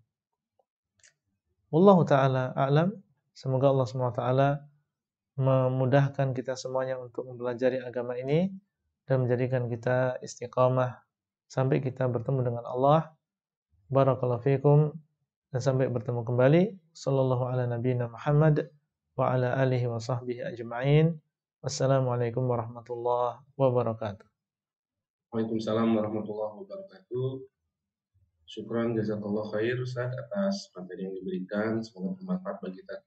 Wallahu ta'ala a'lam. Semoga Allah SWT memudahkan kita semuanya untuk mempelajari agama ini dan menjadikan kita istiqamah sampai kita bertemu dengan Allah. Barakallahu fikum, dan sampai bertemu kembali. Sallallahu ala nabiyina Muhammad wa ala alihi wa sahbihi ajma'in. Wassalamualaikum warahmatullahi wabarakatuh. Waalaikumsalam warahmatullahi wabarakatuh. Syukran jazakallah khair Ustaz atas materi yang diberikan. Semoga bermanfaat bagi kita